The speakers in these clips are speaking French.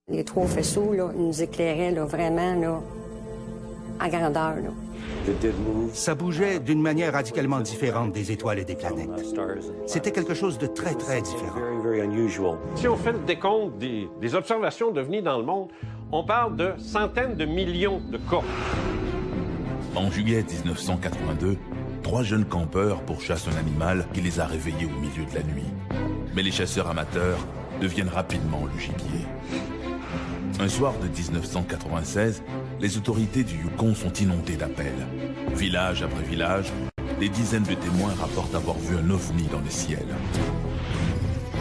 Les trois faisceaux là, nous éclairaient là, vraiment là, à grandeur. Là. Ça bougeait d'une manière radicalement différente des étoiles et des planètes. C'était quelque chose de très, très différent. Si on fait le décompte des observations d'OVNI dans le monde, on parle de centaines de millions de cas. En juillet 1982, 3 jeunes campeurs pourchassent un animal qui les a réveillés au milieu de la nuit. Mais les chasseurs amateurs deviennent rapidement le gibier. Un soir de 1996, les autorités du Yukon sont inondées d'appels. Village après village, des dizaines de témoins rapportent avoir vu un ovni dans le ciel.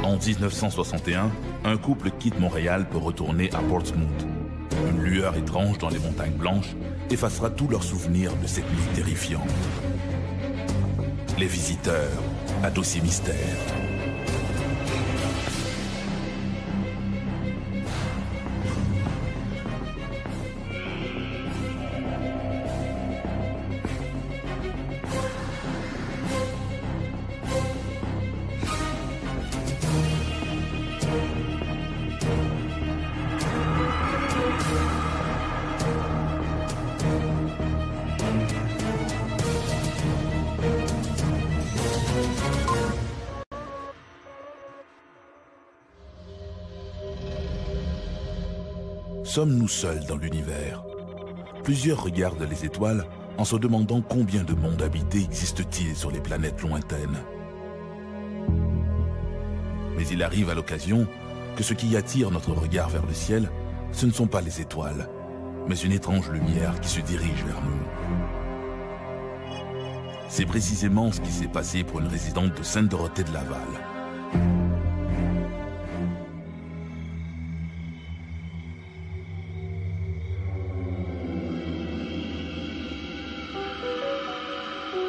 En 1961, un couple quitte Montréal pour retourner à Portsmouth. Une lueur étrange dans les montagnes blanches effacera tous leurs souvenirs de cette nuit terrifiante. Les visiteurs, à dossier mystère. Sommes-nous seuls dans l'univers? Plusieurs regardent les étoiles en se demandant combien de mondes habités existe-t-il sur les planètes lointaines. Mais il arrive à l'occasion que ce qui attire notre regard vers le ciel, ce ne sont pas les étoiles, mais une étrange lumière qui se dirige vers nous. C'est précisément ce qui s'est passé pour une résidente de Sainte-Dorothée de Laval.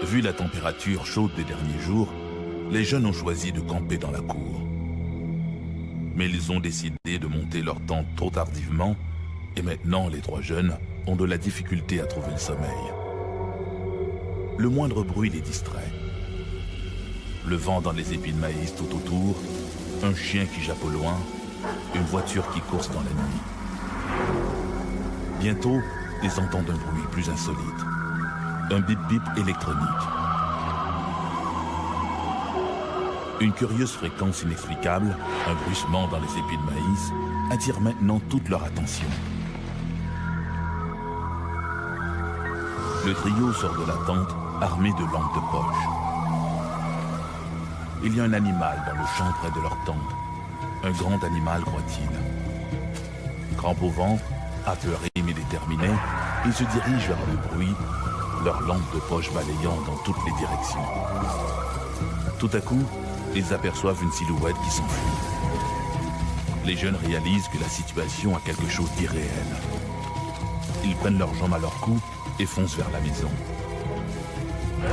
Vu la température chaude des derniers jours, les jeunes ont choisi de camper dans la cour. Mais ils ont décidé de monter leur tente trop tardivement et maintenant les 3 jeunes ont de la difficulté à trouver le sommeil. Le moindre bruit les distrait. Le vent dans les épis de maïs tout autour, un chien qui jappe au loin, une voiture qui course dans la nuit. Bientôt, ils entendent un bruit plus insolite. Un bip-bip électronique. Une curieuse fréquence inexplicable, un bruissement dans les épis de maïs, attire maintenant toute leur attention. Le trio sort de la tente, armé de lampes de poche. Il y a un animal dans le champ près de leur tente. Un grand animal, croit-il. Crampe au ventre, apeuré mais déterminé, ils se dirigent vers le bruit, leurs lampes de poche balayant dans toutes les directions. Tout à coup, ils aperçoivent une silhouette qui s'enfuit. Les jeunes réalisent que la situation a quelque chose d'irréel. Ils prennent leurs jambes à leur cou et foncent vers la maison.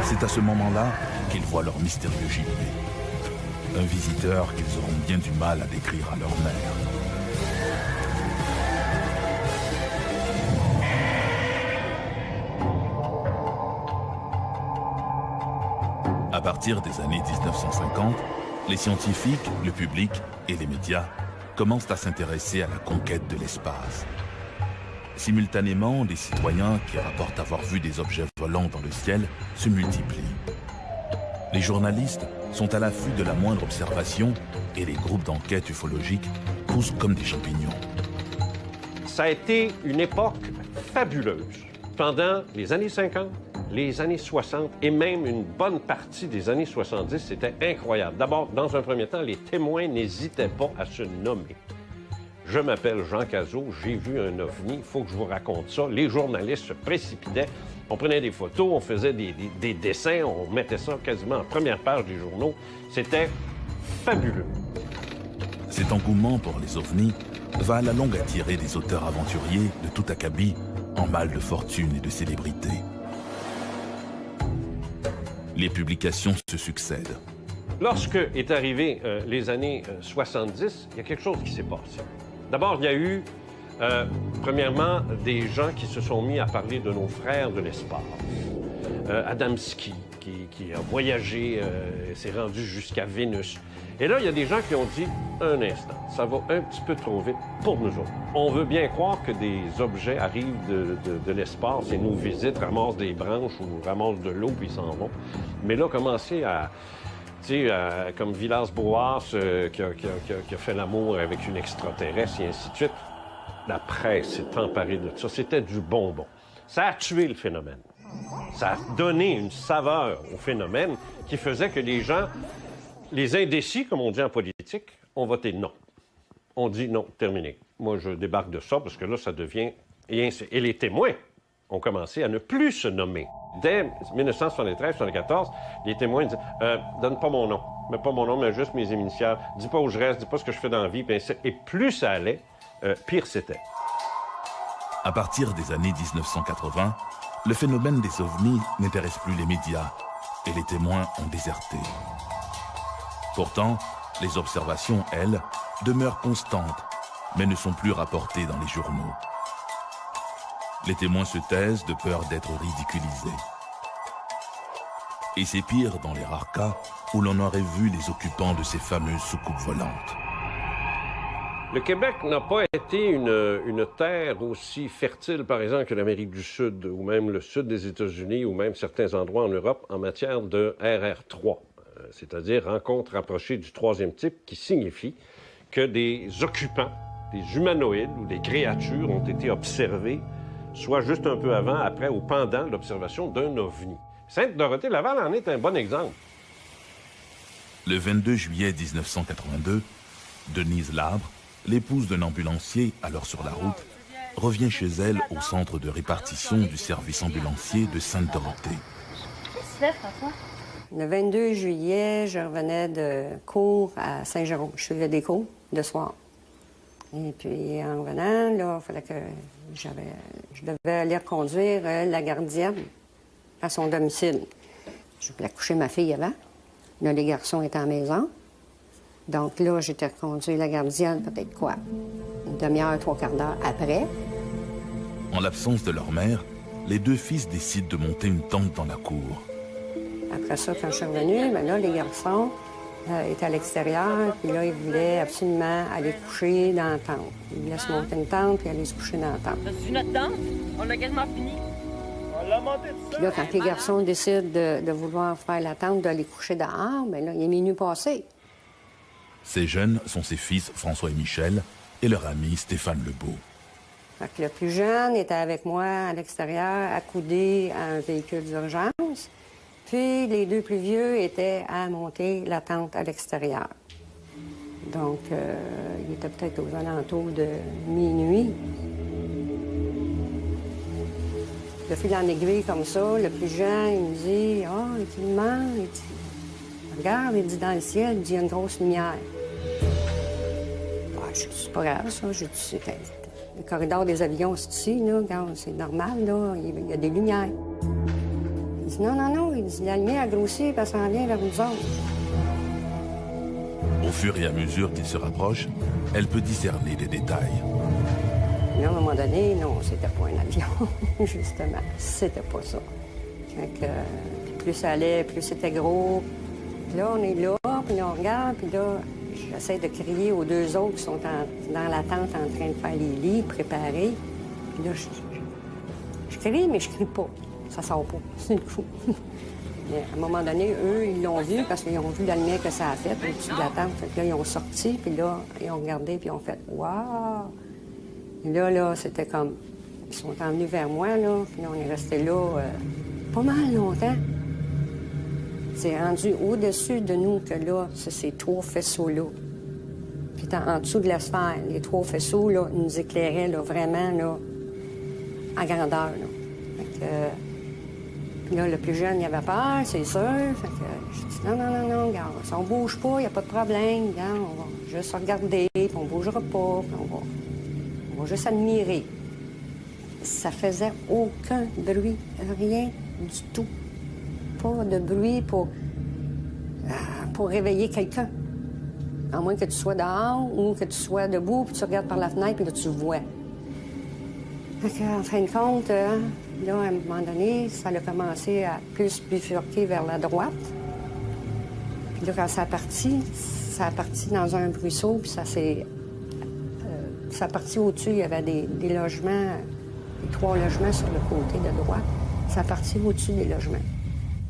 C'est à ce moment-là qu'ils voient leur mystérieux gibier. Un visiteur qu'ils auront bien du mal à décrire à leur mère. À partir des années 1950, les scientifiques, le public et les médias commencent à s'intéresser à la conquête de l'espace. Simultanément, les citoyens qui rapportent avoir vu des objets volants dans le ciel se multiplient. Les journalistes sont à l'affût de la moindre observation et les groupes d'enquête ufologiques poussent comme des champignons. Ça a été une époque fabuleuse. Pendant les années 50, les années 60 et même une bonne partie des années 70, c'était incroyable. D'abord, dans un premier temps, les témoins n'hésitaient pas à se nommer. Je m'appelle Jean Cazot, j'ai vu un ovni, il faut que je vous raconte ça. Les journalistes se précipitaient, on prenait des photos, on faisait des dessins, on mettait ça quasiment en première page des journaux. C'était fabuleux. Cet engouement pour les ovnis va à la longue attirer des auteurs aventuriers de tout acabit en mal de fortune et de célébrité. Les publications se succèdent. Lorsque est arrivé les années 70, il y a quelque chose qui s'est passé. D'abord, il y a eu, premièrement, des gens qui se sont mis à parler de nos frères de l'espace. Adamski, qui a voyagé, s'est rendu jusqu'à Vénus. Et là, il y a des gens qui ont dit, un instant, ça va un petit peu trop vite pour nous autres. On veut bien croire que des objets arrivent de l'espace et nous visitent, ramassent des branches ou ramassent de l'eau, puis ils s'en vont. Mais là, commencer à... Tu sais, comme Villas-Boas qui a fait l'amour avec une extraterrestre et ainsi de suite. La presse s'est emparée de ça. C'était du bonbon. Ça a tué le phénomène. Ça a donné une saveur au phénomène qui faisait que les gens, les indécis, comme on dit en politique, ont voté non. On dit non, terminé. Moi, je débarque de ça parce que là, ça devient... Et les témoins ont commencé à ne plus se nommer. Dès 1973-74, les témoins disaient donne pas mon nom. Mets pas mon nom, mais juste mes initiales. Dis pas où je reste, dis pas ce que je fais dans la vie. Et plus ça allait, pire c'était. À partir des années 1980, le phénomène des ovnis n'intéresse plus les médias et les témoins ont déserté. Pourtant, les observations, elles, demeurent constantes, mais ne sont plus rapportées dans les journaux. Les témoins se taisent de peur d'être ridiculisés. Et c'est pire dans les rares cas où l'on aurait vu les occupants de ces fameuses soucoupes volantes. Le Québec n'a pas été une terre aussi fertile, par exemple, que l'Amérique du Sud, ou même le sud des États-Unis, ou même certains endroits en Europe, en matière de RR3, c'est-à-dire rencontre rapprochée du troisième type, qui signifie que des occupants, des humanoïdes ou des créatures ont été observés, soit juste un peu avant, après ou pendant l'observation d'un ovni. Sainte-Dorothée-Laval en est un bon exemple. Le 22 juillet 1982, Denise Labre, l'épouse d'un ambulancier, alors sur la route, revient chez elle au centre de répartition du service ambulancier de Sainte-Dorothée. Qu'est-ce que tu fais, François? Le 22 juillet, je revenais de cours à Saint-Jérôme. Je faisais des cours de soir. Et puis, en revenant, là, il fallait que je devais aller reconduire la gardienne à son domicile. Je voulais coucher ma fille avant. Là, les garçons étaient à la maison. Donc là, j'étais reconduit la gardienne, peut-être quoi, une demi-heure, trois quarts d'heure après. En l'absence de leur mère, les deux fils décident de monter une tente dans la cour. Après ça, quand je suis revenue, bien là, les garçons étaient à l'extérieur, puis là, ils voulaient absolument aller coucher dans la tente. Ils voulaient se monter une tente, puis aller se coucher dans la tente. T'as-tu notre tente? On a quasiment fini. On l'a monté tout ça. Puis là, quand les garçons décident de vouloir faire la tente, d'aller coucher dehors, bien là, il est minuit passé. Ces jeunes sont ses fils François et Michel et leur ami Stéphane Lebeau. Fait que le plus jeune était avec moi à l'extérieur, accoudé à un véhicule d'urgence. Puis les deux plus vieux étaient à monter la tente à l'extérieur. Donc, il était peut-être aux alentours de minuit. De fil en aiguille comme ça, le plus jeune, il me dit « Ah, il ment. » Il dit « Regarde, il dit dans le ciel, il dit, il y a une grosse lumière. » Je dis, c'est pas grave, ça. Je dis, c'est le corridor des avions, c'est ici, là. Regarde, c'est normal, là. Il y a des lumières. Il dit, non. Il dit, la lumière a grossi, puis elle s'en vient vers nous autres. Au fur et à mesure qu'il se rapproche, elle peut discerner des détails. Mais à un moment donné, non, c'était pas un avion, justement. C'était pas ça. Fait que, plus ça allait, plus c'était gros. Puis là, on est là, puis là, on regarde, puis là, j'essaie de crier aux deux autres qui sont dans la tente en train de faire les lits, préparés. Puis là, je crie, mais je crie pas. Ça sort pas. C'est le coup. Mais à un moment donné, eux, ils l'ont vu parce qu'ils ont vu la lumière que ça a fait au-dessus de la tente. Fait que là, ils ont sorti, puis là, ils ont regardé, puis ils ont fait « Wow! » Et là, c'était comme... Ils sont emmenés vers moi, là, puis là, on est resté là pas mal longtemps. C'est rendu au-dessus de nous que là, c'est ces trois faisceaux-là. Puis en dessous de la sphère, les trois faisceaux, là, nous éclairaient, là, vraiment, là, en grandeur, là. Fait que... Puis là, le plus jeune, il avait peur, c'est sûr. Fait que je dis non, regarde, si on bouge pas, il n'y a pas de problème. Regarde, on va juste regarder, puis on bougera pas, puis on va juste admirer. Ça faisait aucun bruit, rien du tout. Pas de bruit pour réveiller quelqu'un. À moins que tu sois dehors ou que tu sois debout, puis tu regardes par la fenêtre, puis là, tu vois. Fait qu'en fin de compte, Là, à un moment donné, ça a commencé à plus bifurquer vers la droite. Puis là, quand ça a parti dans un ruisseau, puis ça a parti au-dessus. Il y avait des logements, des 3 logements sur le côté de droite. Ça a parti au-dessus des logements.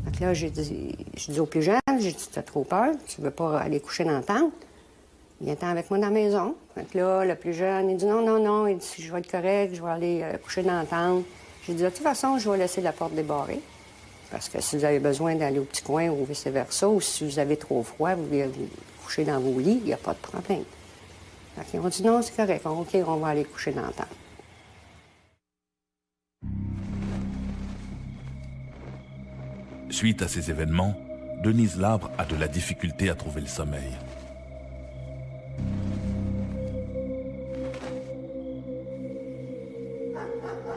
Donc là, j'ai dit aux plus jeunes, j'ai dit, t'as trop peur, tu veux pas aller coucher dans la tente? Viens-t'en avec moi dans la maison. Donc là, le plus jeune, il dit, non, il dit, je vais être correct, je vais aller coucher dans la tente. J'ai dit, de toute façon, je vais laisser la porte débarrée. Parce que si vous avez besoin d'aller au petit coin ou vice-versa, ou si vous avez trop froid, vous voulez vous coucher dans vos lits, il n'y a pas de problème. Donc, ils ont dit, non, c'est correct, OK, on va aller coucher dans la tente. Suite à ces événements, Denise Labre a de la difficulté à trouver le sommeil.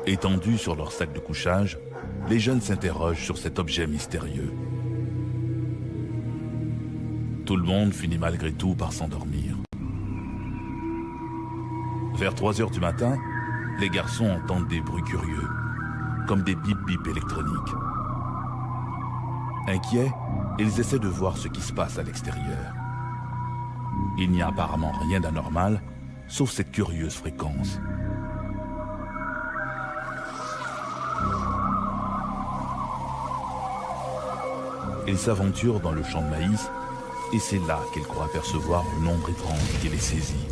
Étendus sur leur sac de couchage, les jeunes s'interrogent sur cet objet mystérieux. Tout le monde finit malgré tout par s'endormir. Vers 3 heures du matin, les garçons entendent des bruits curieux, comme des bip-bip électroniques. Inquiets, ils essaient de voir ce qui se passe à l'extérieur. Il n'y a apparemment rien d'anormal, sauf cette curieuse fréquence. Ils s'aventurent dans le champ de maïs, et c'est là qu'ils croient apercevoir une ombre étrange qui les saisit.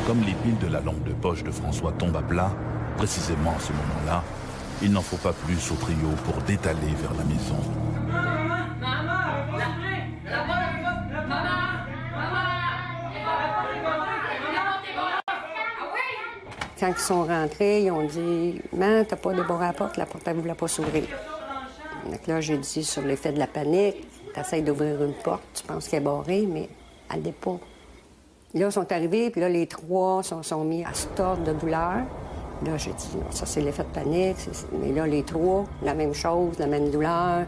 Comme les piles de la lampe de poche de François tombent à plat, précisément à ce moment-là, il n'en faut pas plus au trio pour détaler vers la maison. Quand ils sont rentrés, ils ont dit « Man, t'as pas débarré la porte elle ne voulait pas s'ouvrir. » Donc là, j'ai dit, sur l'effet de la panique, t'essayes d'ouvrir une porte, tu penses qu'elle est barrée, mais elle n'est pas. Là, ils sont arrivés, puis là, les 3 sont mis à se tordre de douleur. Là, j'ai dit, non, ça, c'est l'effet de panique. Mais là, les 3, la même chose, la même douleur.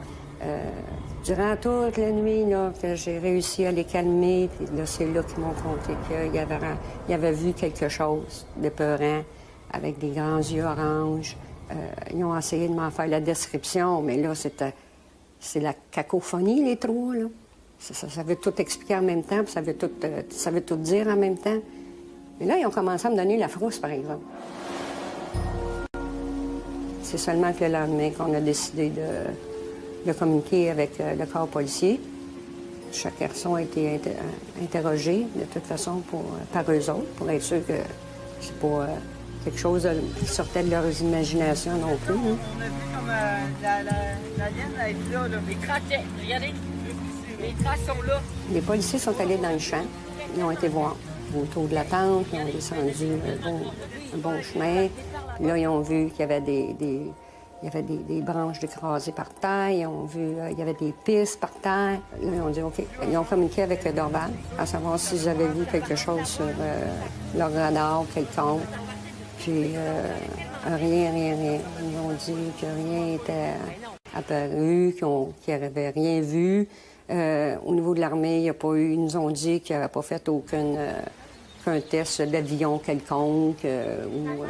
Durant toute la nuit, là, que j'ai réussi à les calmer, puis là, c'est là qu'ils m'ont conté qu'ils avaient vu quelque chose d'épeurant, avec des grands yeux oranges. Ils ont essayé de m'en faire la description, mais là, c'est la cacophonie, les 3, là. Ça veut tout expliquer en même temps, puis ça veut tout dire en même temps. Mais là, ils ont commencé à me donner la frousse, par exemple. C'est seulement que le lendemain qu'on a décidé de communiquer avec le corps policier. Chaque garçon a été interrogé, de toute façon, par eux autres, pour être sûr que c'est pas quelque chose qui sortait de leurs imaginations non plus. Hein. On a vu comme la liane être là. Les traces, regardez, les traces sont là. Les policiers sont allés dans le champ. Ils ont été voir autour de la tente. Ils ont descendu un bon chemin. Puis là, ils ont vu qu'il y avait des branches écrasées par terre. Ils ont vu il y avait des pistes par terre. Là, ils ont dit OK. Ils ont communiqué avec Dorval à savoir s'ils avaient vu quelque chose sur leur radar quelconque. Puis rien. Ils ont dit que rien n'était apparu, qu'ils n'avaient rien vu. Au niveau de l'armée, il n'y a pas eu. Ils nous ont dit qu'ils n'avaient pas fait aucun test d'avion quelconque ou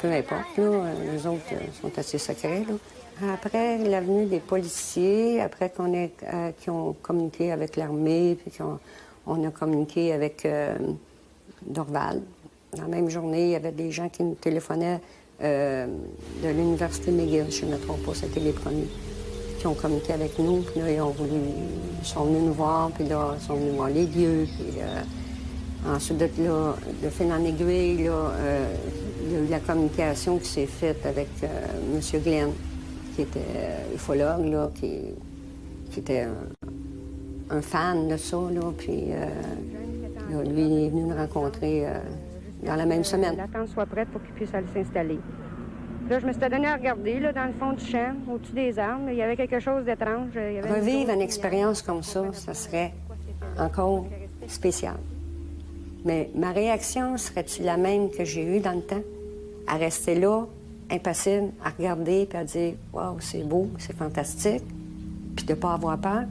peu importe. Là, les autres sont assez secrets. Là. Après la venue des policiers, après qu'ils ont communiqué avec l'armée, puis qu'on a communiqué avec Dorval. Dans la même journée, il y avait des gens qui nous téléphonaient de l'Université McGill, je ne me trompe pas, c'était les premiers, qui ont communiqué avec nous. Puis là, ils sont venus nous voir, puis là, ils sont venus voir les lieux. Puis ensuite de là, de fil en aiguille, là, il y a eu la communication qui s'est faite avec M. Glenn, qui était ufologue, là, qui était un fan de ça, là, puis là, lui, il est venu nous rencontrer dans la même semaine. La tente soit prête pour qu'il puisse aller s'installer. Là, je me suis donné à regarder, là, dans le fond du champ, au-dessus des arbres. Il y avait quelque chose d'étrange. Revivre une expérience comme ça serait encore spécial. Mais ma réaction serait-tu la même que j'ai eue dans le temps? À rester là, impassible, à regarder, puis à dire « Wow, c'est beau, c'est fantastique », puis de ne pas avoir peur?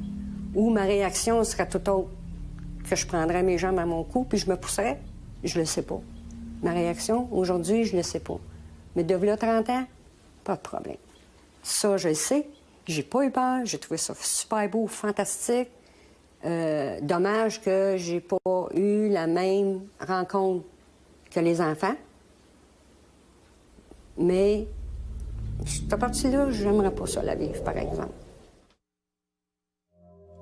Ou ma réaction serait tout autre, que je prendrais mes jambes à mon cou, puis je me pousserais? Je le sais pas. Ma réaction, aujourd'hui, je le sais pas. Mais de là 30 ans, pas de problème. Ça, je le sais. J'ai pas eu peur. J'ai trouvé ça super beau, fantastique. Dommage que j'ai pas eu la même rencontre que les enfants. Mais cette partie-là, j'aimerais pas ça la vivre, par exemple.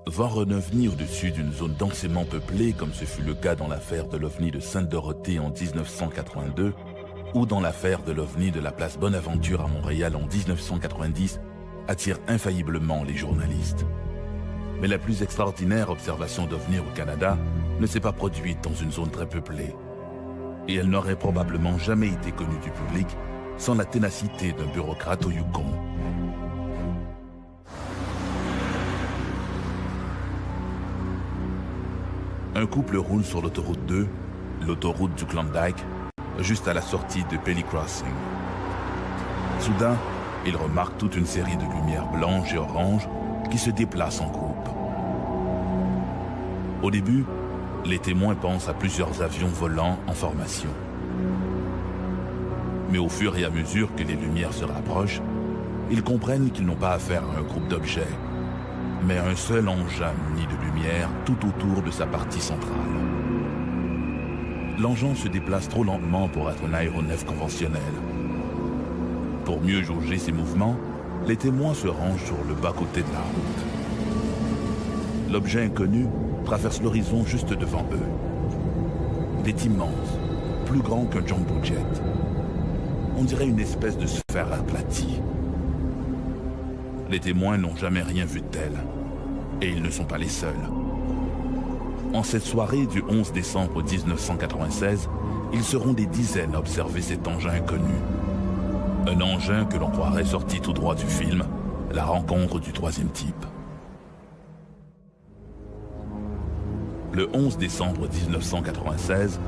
Voir un ovni au-dessus d'une zone densément peuplée, comme ce fut le cas dans l'affaire de l'ovni de Sainte-Dorothée en 1982, ou dans l'affaire de l'ovni de la place Bonaventure à Montréal en 1990, attire infailliblement les journalistes. Mais la plus extraordinaire observation d'ovni au Canada ne s'est pas produite dans une zone très peuplée. Et elle n'aurait probablement jamais été connue du public sans la ténacité d'un bureaucrate au Yukon. Un couple roule sur l'autoroute 2, l'autoroute du Klondike, juste à la sortie de Pelly Crossing. Soudain, ils remarquent toute une série de lumières blanches et oranges qui se déplacent en groupe. Au début, les témoins pensent à plusieurs avions volants en formation. Mais au fur et à mesure que les lumières se rapprochent, ils comprennent qu'ils n'ont pas affaire à un groupe d'objets, mais à un seul engin muni de lumière tout autour de sa partie centrale. L'engin se déplace trop lentement pour être un aéronef conventionnel. Pour mieux jauger ses mouvements, les témoins se rangent sur le bas-côté de la route. L'objet inconnu traverse l'horizon juste devant eux. Il est immense, plus grand qu'un jumbo jet. On dirait une espèce de sphère aplatie. Les témoins n'ont jamais rien vu de tel. Et ils ne sont pas les seuls. En cette soirée du 11 décembre 1996, ils seront des dizaines à observer cet engin inconnu. Un engin que l'on croirait sorti tout droit du film, La rencontre du troisième type. Le 11 décembre 1996,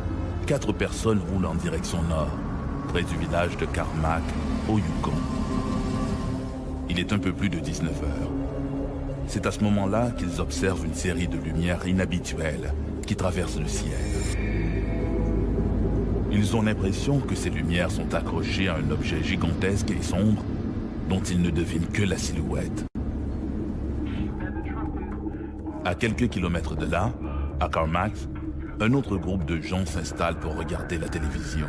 4 personnes roulent en direction nord, près du village de Carmack, au Yukon. Il est un peu plus de 19 heures. C'est à ce moment-là qu'ils observent une série de lumières inhabituelles qui traversent le ciel. Ils ont l'impression que ces lumières sont accrochées à un objet gigantesque et sombre dont ils ne devinent que la silhouette. À quelques kilomètres de là, à Carmack, un autre groupe de gens s'installe pour regarder la télévision.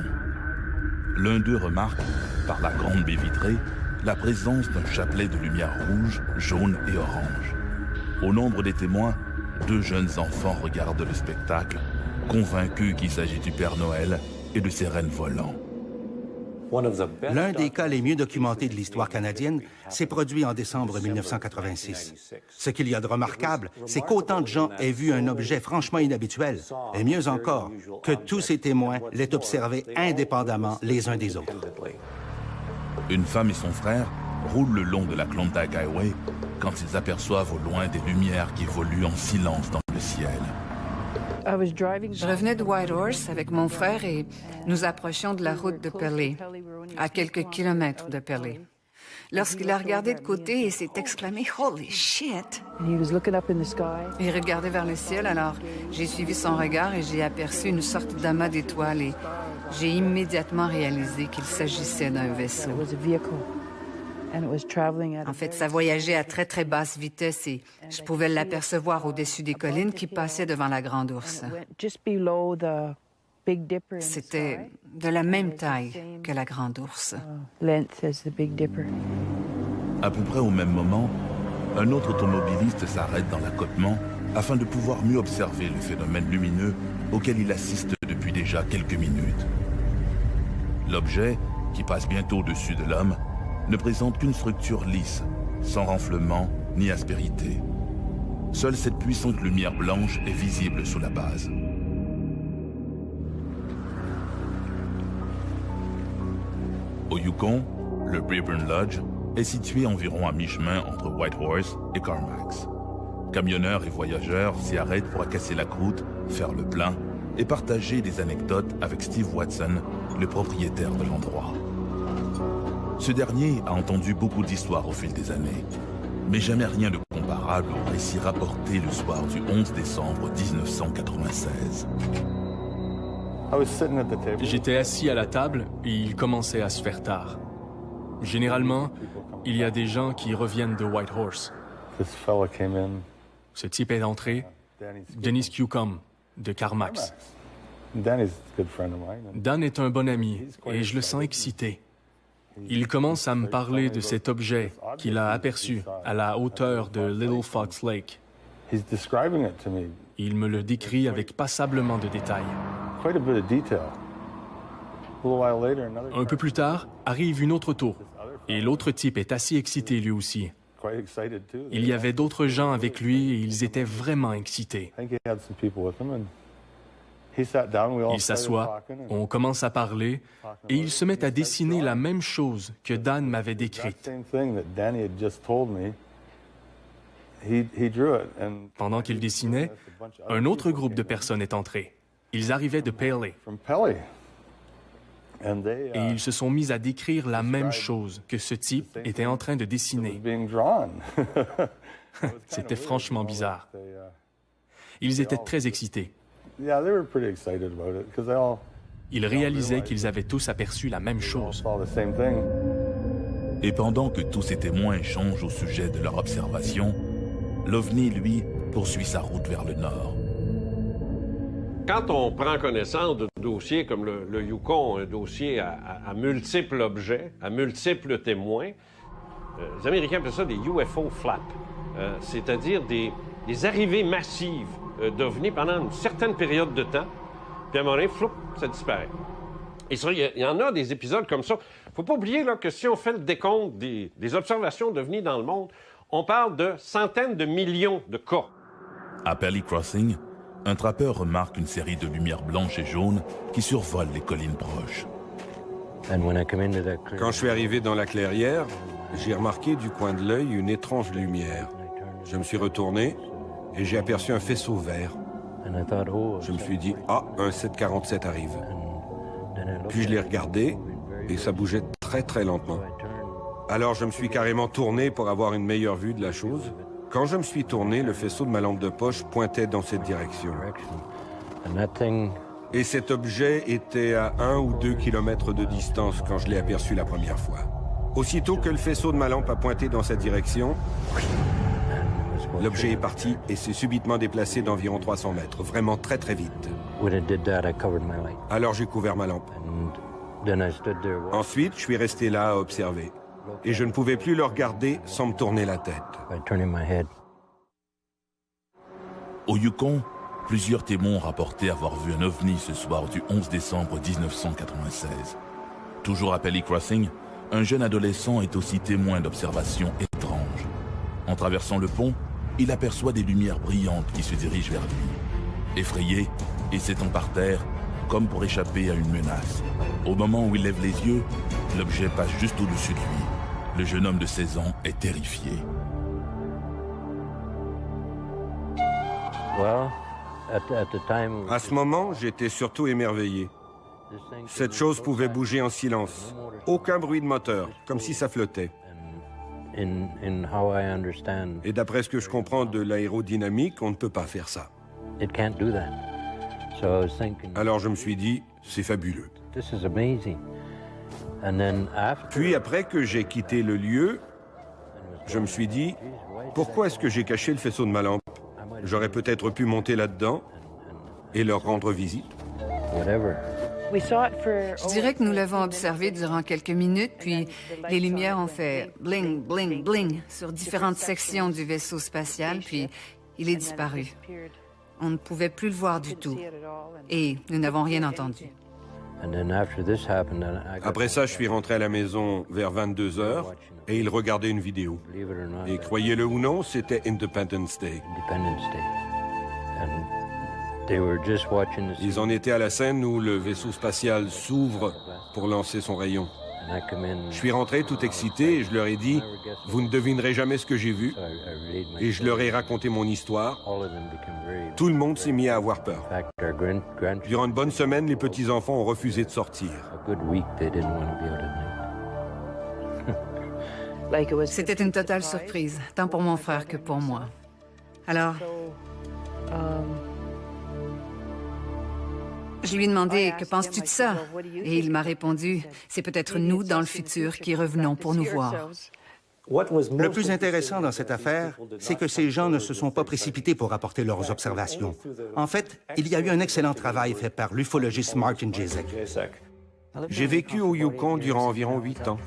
L'un d'eux remarque, par la grande baie vitrée, la présence d'un chapelet de lumière rouge, jaune et orange. Au nombre des témoins, 2 jeunes enfants regardent le spectacle, convaincus qu'il s'agit du Père Noël et de ses rennes volants. L'un des cas les mieux documentés de l'histoire canadienne s'est produit en décembre 1986. Ce qu'il y a de remarquable, c'est qu'autant de gens aient vu un objet franchement inhabituel, et mieux encore, que tous ces témoins l'aient observé indépendamment les uns des autres. Une femme et son frère roulent le long de la Klondike Highway quand ils aperçoivent au loin des lumières qui évoluent en silence dans le ciel. Je revenais de Whitehorse avec mon frère et nous approchions de la route de Pelly, à quelques kilomètres de Pelly. Lorsqu'il a regardé de côté et s'est exclamé « Holy shit !» Il regardait vers le ciel, alors j'ai suivi son regard et j'ai aperçu une sorte d'amas d'étoiles et j'ai immédiatement réalisé qu'il s'agissait d'un vaisseau. En fait, ça voyageait à très, très basse vitesse et je pouvais l'apercevoir au-dessus des collines qui passaient devant la Grande Ourse. C'était de la même taille que la Grande Ourse. À peu près au même moment, un autre automobiliste s'arrête dans l'accotement afin de pouvoir mieux observer le phénomène lumineux auquel il assiste depuis déjà quelques minutes. L'objet, qui passe bientôt au-dessus de l'homme, ne présente qu'une structure lisse, sans renflement ni aspérité. Seule cette puissante lumière blanche est visible sous la base. Au Yukon, le Braeburn Lodge est situé environ à mi-chemin entre Whitehorse et Carmack. Camionneurs et voyageurs s'y arrêtent pour casser la croûte, faire le plein et partager des anecdotes avec Steve Watson, le propriétaire de l'endroit. Ce dernier a entendu beaucoup d'histoires au fil des années, mais jamais rien de comparable au récit rapporté le soir du 11 décembre 1996. J'étais assis à la table et il commençait à se faire tard. Généralement, il y a des gens qui reviennent de Whitehorse. Ce type est entré, Dennis Newcomb, de Carmax. Dan est un bon ami et je le sens excité. Il commence à me parler de cet objet qu'il a aperçu à la hauteur de Little Fox Lake. Il me le décrit avec passablement de détails. Un peu plus tard, arrive une autre auto, et l'autre type est assez excité lui aussi. Il y avait d'autres gens avec lui et ils étaient vraiment excités. Il s'assoit, on commence à parler, et il se met à dessiner la même chose que Dan m'avait décrite. Pendant qu'il dessinait, un autre groupe de personnes est entré. Ils arrivaient de Paley. Et ils se sont mis à décrire la même chose que ce type était en train de dessiner. C'était franchement bizarre. Ils étaient très excités. Ils réalisaient qu'ils avaient tous aperçu la même chose. Et pendant que tous ces témoins échangent au sujet de leur observation, l'OVNI, lui, poursuit sa route vers le nord. Quand on prend connaissance de dossiers comme le Yukon, un dossier à multiples objets, à multiples témoins, les Américains appellent ça des UFO flaps, c'est-à-dire des arrivées massives d'OVNI pendant une certaine période de temps, puis à un moment donné, floup, ça disparaît. Et ça, il y en a des épisodes comme ça. Faut pas oublier là, que si on fait le décompte des observations d'OVNI dans le monde, on parle de centaines de millions de cas. À Pelly Crossing, un trappeur remarque une série de lumières blanches et jaunes qui survolent les collines proches. Quand je suis arrivé dans la clairière, j'ai remarqué du coin de l'œil une étrange lumière. Je me suis retourné et j'ai aperçu un faisceau vert. Je me suis dit, ah, un 747 arrive. Puis je l'ai regardé et ça bougeait très très lentement. Alors je me suis carrément tourné pour avoir une meilleure vue de la chose. Quand je me suis tourné, le faisceau de ma lampe de poche pointait dans cette direction. Et cet objet était à 1 ou 2 kilomètres de distance quand je l'ai aperçu la première fois. Aussitôt que le faisceau de ma lampe a pointé dans cette direction, l'objet est parti et s'est subitement déplacé d'environ 300 mètres, vraiment très très vite. Alors j'ai couvert ma lampe. Ensuite, je suis resté là à observer. Et je ne pouvais plus le regarder sans me tourner la tête. Au Yukon, plusieurs témoins ont rapporté avoir vu un OVNI ce soir du 11 décembre 1996. Toujours à Pelly Crossing, un jeune adolescent est aussi témoin d'observations étranges. En traversant le pont, il aperçoit des lumières brillantes qui se dirigent vers lui. Effrayé et s'étend par terre, comme pour échapper à une menace. Au moment où il lève les yeux, l'objet passe juste au-dessus de lui. Le jeune homme de 16 ans est terrifié. À ce moment, j'étais surtout émerveillé. Cette chose pouvait bouger en silence. Aucun bruit de moteur, comme si ça flottait. Et d'après ce que je comprends de l'aérodynamique, on ne peut pas faire ça. Alors je me suis dit, c'est fabuleux. Puis après que j'ai quitté le lieu, je me suis dit, pourquoi est-ce que j'ai caché le faisceau de ma lampe? J'aurais peut-être pu monter là-dedans et leur rendre visite. Je dirais que nous l'avons observé durant quelques minutes, puis les lumières ont fait bling, bling, bling sur différentes sections du vaisseau spatial, puis il est disparu. On ne pouvait plus le voir du tout. Et nous n'avons rien entendu. Après ça, je suis rentré à la maison vers 22 h et ils regardaient une vidéo. Et croyez-le ou non, c'était Independence Day. Ils en étaient à la scène où le vaisseau spatial s'ouvre pour lancer son rayon. Je suis rentré tout excité et je leur ai dit « Vous ne devinerez jamais ce que j'ai vu ». Et je leur ai raconté mon histoire. Tout le monde s'est mis à avoir peur. Durant une bonne semaine, les petits-enfants ont refusé de sortir. C'était une totale surprise, tant pour mon frère que pour moi. Alors, Je lui ai demandé « Que penses-tu de ça? » Et il m'a répondu « C'est peut-être nous, dans le futur, qui revenons pour nous voir. » Le plus intéressant dans cette affaire, c'est que ces gens ne se sont pas précipités pour rapporter leurs observations. En fait, il y a eu un excellent travail fait par l'ufologiste Martin Jezik. J'ai vécu au Yukon durant environ 8 ans.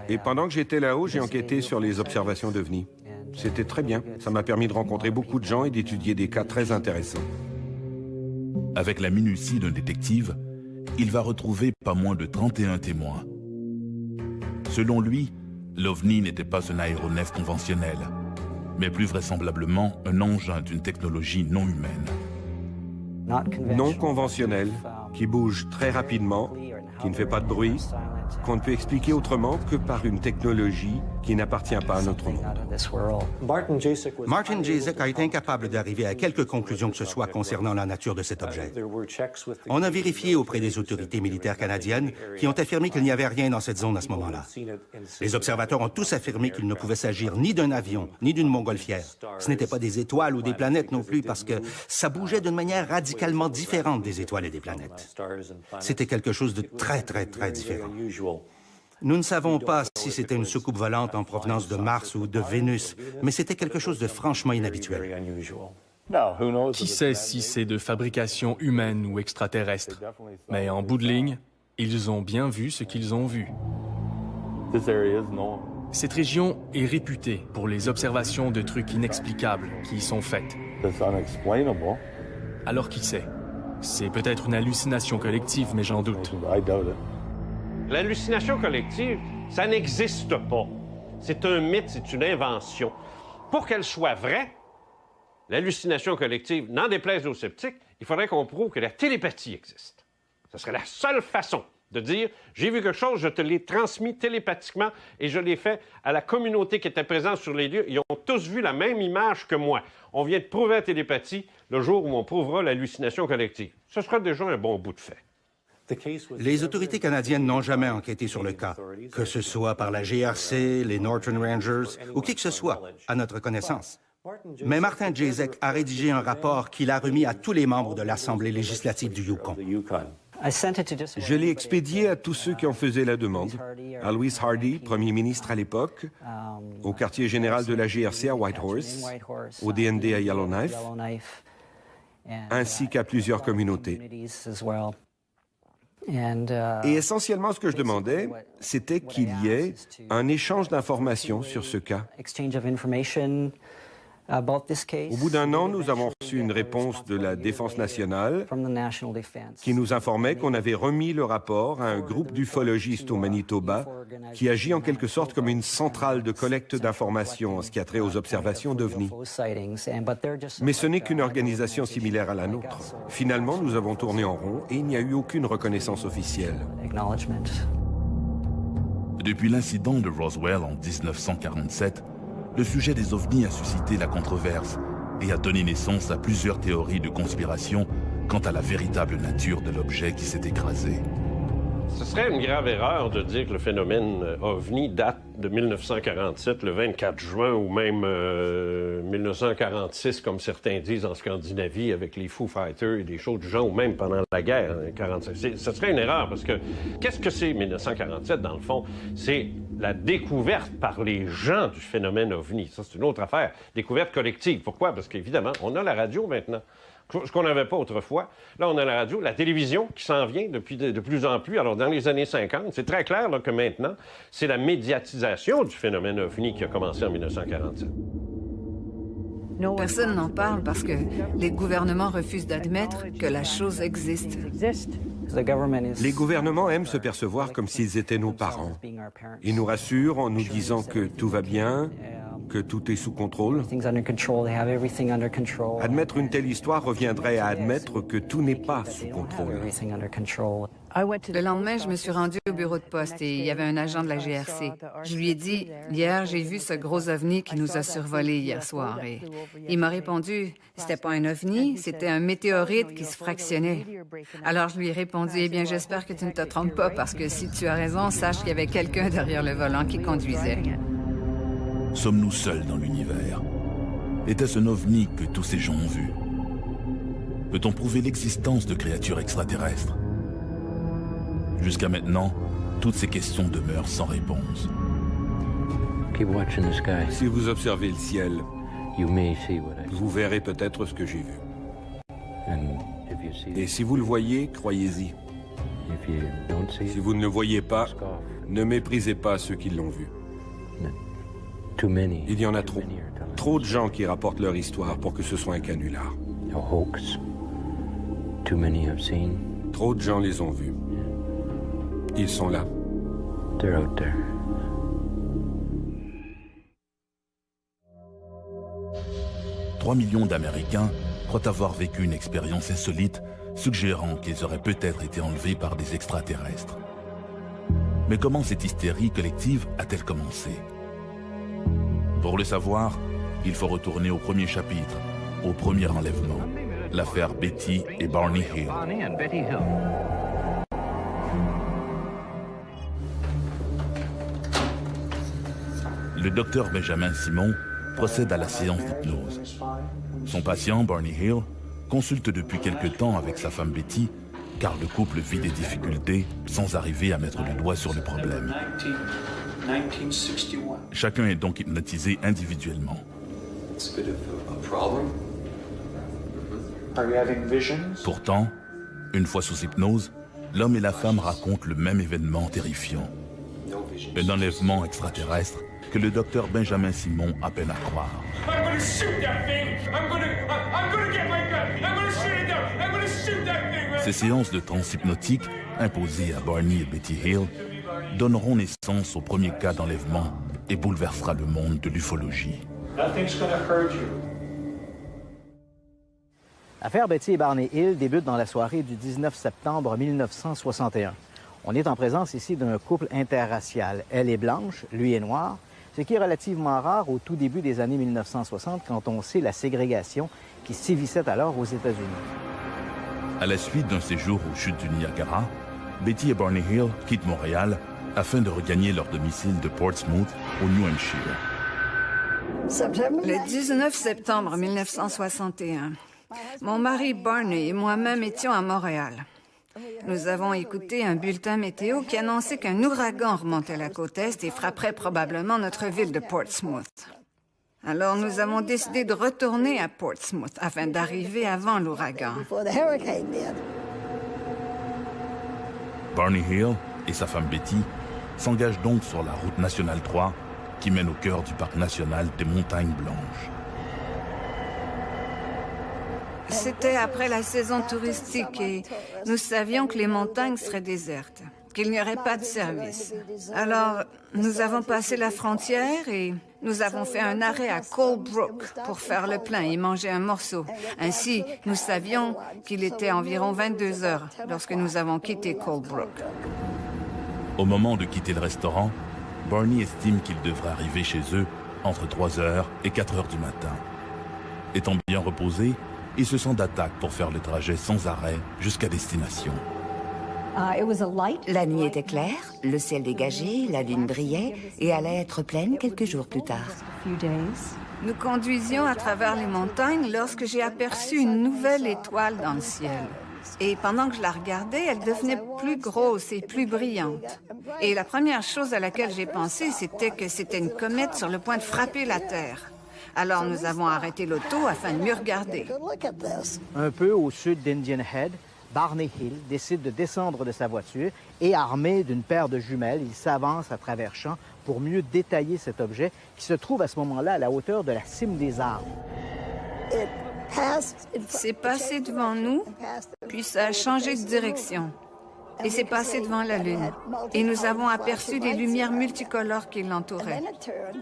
Et pendant que j'étais là-haut, j'ai enquêté sur les observations d'OVNI. C'était très bien. Ça m'a permis de rencontrer beaucoup de gens et d'étudier des cas très intéressants. Avec la minutie d'un détective, il va retrouver pas moins de 31 témoins. Selon lui, l'OVNI n'était pas un aéronef conventionnel, mais plus vraisemblablement un engin d'une technologie non humaine. Non conventionnel, qui bouge très rapidement, qui ne fait pas de bruit, qu'on ne peut expliquer autrement que par une technologie qui n'appartient pas à notre monde. Martin Jezik a été incapable d'arriver à quelque conclusion que ce soit concernant la nature de cet objet. On a vérifié auprès des autorités militaires canadiennes qui ont affirmé qu'il n'y avait rien dans cette zone à ce moment-là. Les observateurs ont tous affirmé qu'il ne pouvait s'agir ni d'un avion, ni d'une montgolfière. Ce n'étaient pas des étoiles ou des planètes non plus parce que ça bougeait d'une manière radicalement différente des étoiles et des planètes. C'était quelque chose de très différent. Nous ne savons pas si c'était une soucoupe volante en provenance de Mars ou de Vénus, mais c'était quelque chose de franchement inhabituel. Qui sait si c'est de fabrication humaine ou extraterrestre? Mais en bout de ligne, ils ont bien vu ce qu'ils ont vu. Cette région est réputée pour les observations de trucs inexplicables qui y sont faites. Alors qui sait? C'est peut-être une hallucination collective, mais j'en doute. L'hallucination collective, ça n'existe pas. C'est un mythe, c'est une invention. Pour qu'elle soit vraie, l'hallucination collective, n'en déplaise aux sceptiques, il faudrait qu'on prouve que la télépathie existe. Ce serait la seule façon de dire « J'ai vu quelque chose, je te l'ai transmis télépathiquement et je l'ai fait à la communauté qui était présente sur les lieux. Ils ont tous vu la même image que moi. On vient de prouver la télépathie le jour où on prouvera l'hallucination collective. » Ce sera déjà un bon bout de fait. Les autorités canadiennes n'ont jamais enquêté sur le cas, que ce soit par la GRC, les Northern Rangers ou qui que ce soit, à notre connaissance. Mais Martin Jezik a rédigé un rapport qu'il a remis à tous les membres de l'Assemblée législative du Yukon. Je l'ai expédié à tous ceux qui en faisaient la demande, à Louis Hardy, premier ministre à l'époque, au quartier général de la GRC à Whitehorse, au DND à Yellowknife, ainsi qu'à plusieurs communautés. Et essentiellement, ce que je demandais, c'était qu'il y ait un échange d'informations sur ce cas. Au bout d'un an, nous avons reçu une réponse de la Défense nationale qui nous informait qu'on avait remis le rapport à un groupe d'ufologistes au Manitoba qui agit en quelque sorte comme une centrale de collecte d'informations en ce qui a trait aux observations d'OVNI. Mais ce n'est qu'une organisation similaire à la nôtre. Finalement, nous avons tourné en rond et il n'y a eu aucune reconnaissance officielle. Depuis l'incident de Roswell en 1947, le sujet des ovnis a suscité la controverse et a donné naissance à plusieurs théories de conspiration quant à la véritable nature de l'objet qui s'est écrasé. Ce serait une grave erreur de dire que le phénomène OVNI date de 1947, le 24 juin, ou même 1946, comme certains disent en Scandinavie, avec les Foo Fighters et des choses du genre, ou même pendant la guerre, 1945. Ce serait une erreur, parce que qu'est-ce que c'est 1947, dans le fond? C'est la découverte par les gens du phénomène OVNI. Ça, c'est une autre affaire. Découverte collective. Pourquoi? Parce qu'évidemment, on a la radio maintenant. Ce qu'on n'avait pas autrefois. Là, on a la radio, la télévision qui s'en vient de plus en plus. Alors, dans les années 50, c'est très clair là, que maintenant, c'est la médiatisation du phénomène OVNI qui a commencé en 1947. Personne n'en parle parce que les gouvernements refusent d'admettre que la chose existe. Les gouvernements aiment se percevoir comme s'ils étaient nos parents. Ils nous rassurent en nous disant que tout va bien, que tout est sous contrôle. Admettre une telle histoire reviendrait à admettre que tout n'est pas sous contrôle. Le lendemain, je me suis rendue au bureau de poste et il y avait un agent de la GRC. Je lui ai dit, hier, j'ai vu ce gros ovni qui nous a survolés hier soir. Et il m'a répondu, c'était pas un ovni, c'était un météorite qui se fractionnait. Alors je lui ai répondu, eh bien, j'espère que tu ne te trompes pas parce que si tu as raison, sache qu'il y avait quelqu'un derrière le volant qui conduisait. Sommes-nous seuls dans l'univers? Était-ce un ovni que tous ces gens ont vu? peut-on prouver l'existence de créatures extraterrestres? Jusqu'à maintenant, toutes ces questions demeurent sans réponse. Si vous observez le ciel, vous verrez peut-être ce que j'ai vu. Et si vous le voyez, croyez-y. Si vous ne le voyez pas, ne méprisez pas ceux qui l'ont vu. Il y en a trop. Trop de gens qui rapportent leur histoire pour que ce soit un canular. Trop de gens les ont vus. Ils sont là. 3 millions d'Américains croient avoir vécu une expérience insolite, suggérant qu'ils auraient peut-être été enlevés par des extraterrestres. Mais comment cette hystérie collective a-t-elle commencé? Pour le savoir, il faut retourner au premier chapitre, au premier enlèvement, l'affaire Betty et Barney Hill. Le docteur Benjamin Simon procède à la séance d'hypnose. Son patient, Barney Hill, consulte depuis quelque temps avec sa femme Betty, car le couple vit des difficultés sans arriver à mettre le doigt sur le problème. Chacun est donc hypnotisé individuellement. Pourtant, une fois sous hypnose, l'homme et la femme racontent le même événement terrifiant. Un enlèvement extraterrestre que le docteur Benjamin Simon a peine à croire. Ces séances de transe hypnotique, imposées à Barney et Betty Hill, donneront naissance au premier cas d'enlèvement et bouleversera le monde de l'ufologie. L'affaire Betty et Barney Hill débute dans la soirée du 19 septembre 1961. On est en présence ici d'un couple interracial. Elle est blanche, lui est noir, ce qui est relativement rare au tout début des années 1960 quand on sait la ségrégation qui sévissait alors aux États-Unis. À la suite d'un séjour aux chutes du Niagara, Betty et Barney Hill quittent Montréal afin de regagner leur domicile de Portsmouth, au New Hampshire. Le 19 septembre 1961, mon mari Barney et moi-même étions à Montréal. Nous avons écouté un bulletin météo qui annonçait qu'un ouragan remontait la côte Est et frapperait probablement notre ville de Portsmouth. Alors nous avons décidé de retourner à Portsmouth afin d'arriver avant l'ouragan. Barney Hill et sa femme Betty s'engagent donc sur la route nationale 3 qui mène au cœur du parc national des Montagnes Blanches. C'était après la saison touristique et nous savions que les montagnes seraient désertes, qu'il n'y aurait pas de service. Alors, nous avons passé la frontière et nous avons fait un arrêt à Colebrook pour faire le plein et manger un morceau. Ainsi, nous savions qu'il était environ 22 heures lorsque nous avons quitté Colebrook. Au moment de quitter le restaurant, Barney estime qu'il devrait arriver chez eux entre 3 heures et 4 heures du matin. Étant bien reposés, ils se sentent d'attaque pour faire le trajet sans arrêt jusqu'à destination. La nuit était claire, le ciel dégagé, la lune brillait et allait être pleine quelques jours plus tard. Nous conduisions à travers les montagnes lorsque j'ai aperçu une nouvelle étoile dans le ciel. Et pendant que je la regardais, elle devenait plus grosse et plus brillante. Et la première chose à laquelle j'ai pensé, c'était que c'était une comète sur le point de frapper la Terre. Alors nous avons arrêté l'auto afin de mieux regarder. Un peu au sud d'Indian Head, Barney Hill décide de descendre de sa voiture et, armé d'une paire de jumelles, il s'avance à travers champs pour mieux détailler cet objet qui se trouve à ce moment-là à la hauteur de la cime des arbres. C'est passé devant nous, puis ça a changé de direction. Et c'est passé devant la Lune. Et nous avons aperçu des lumières multicolores qui l'entouraient.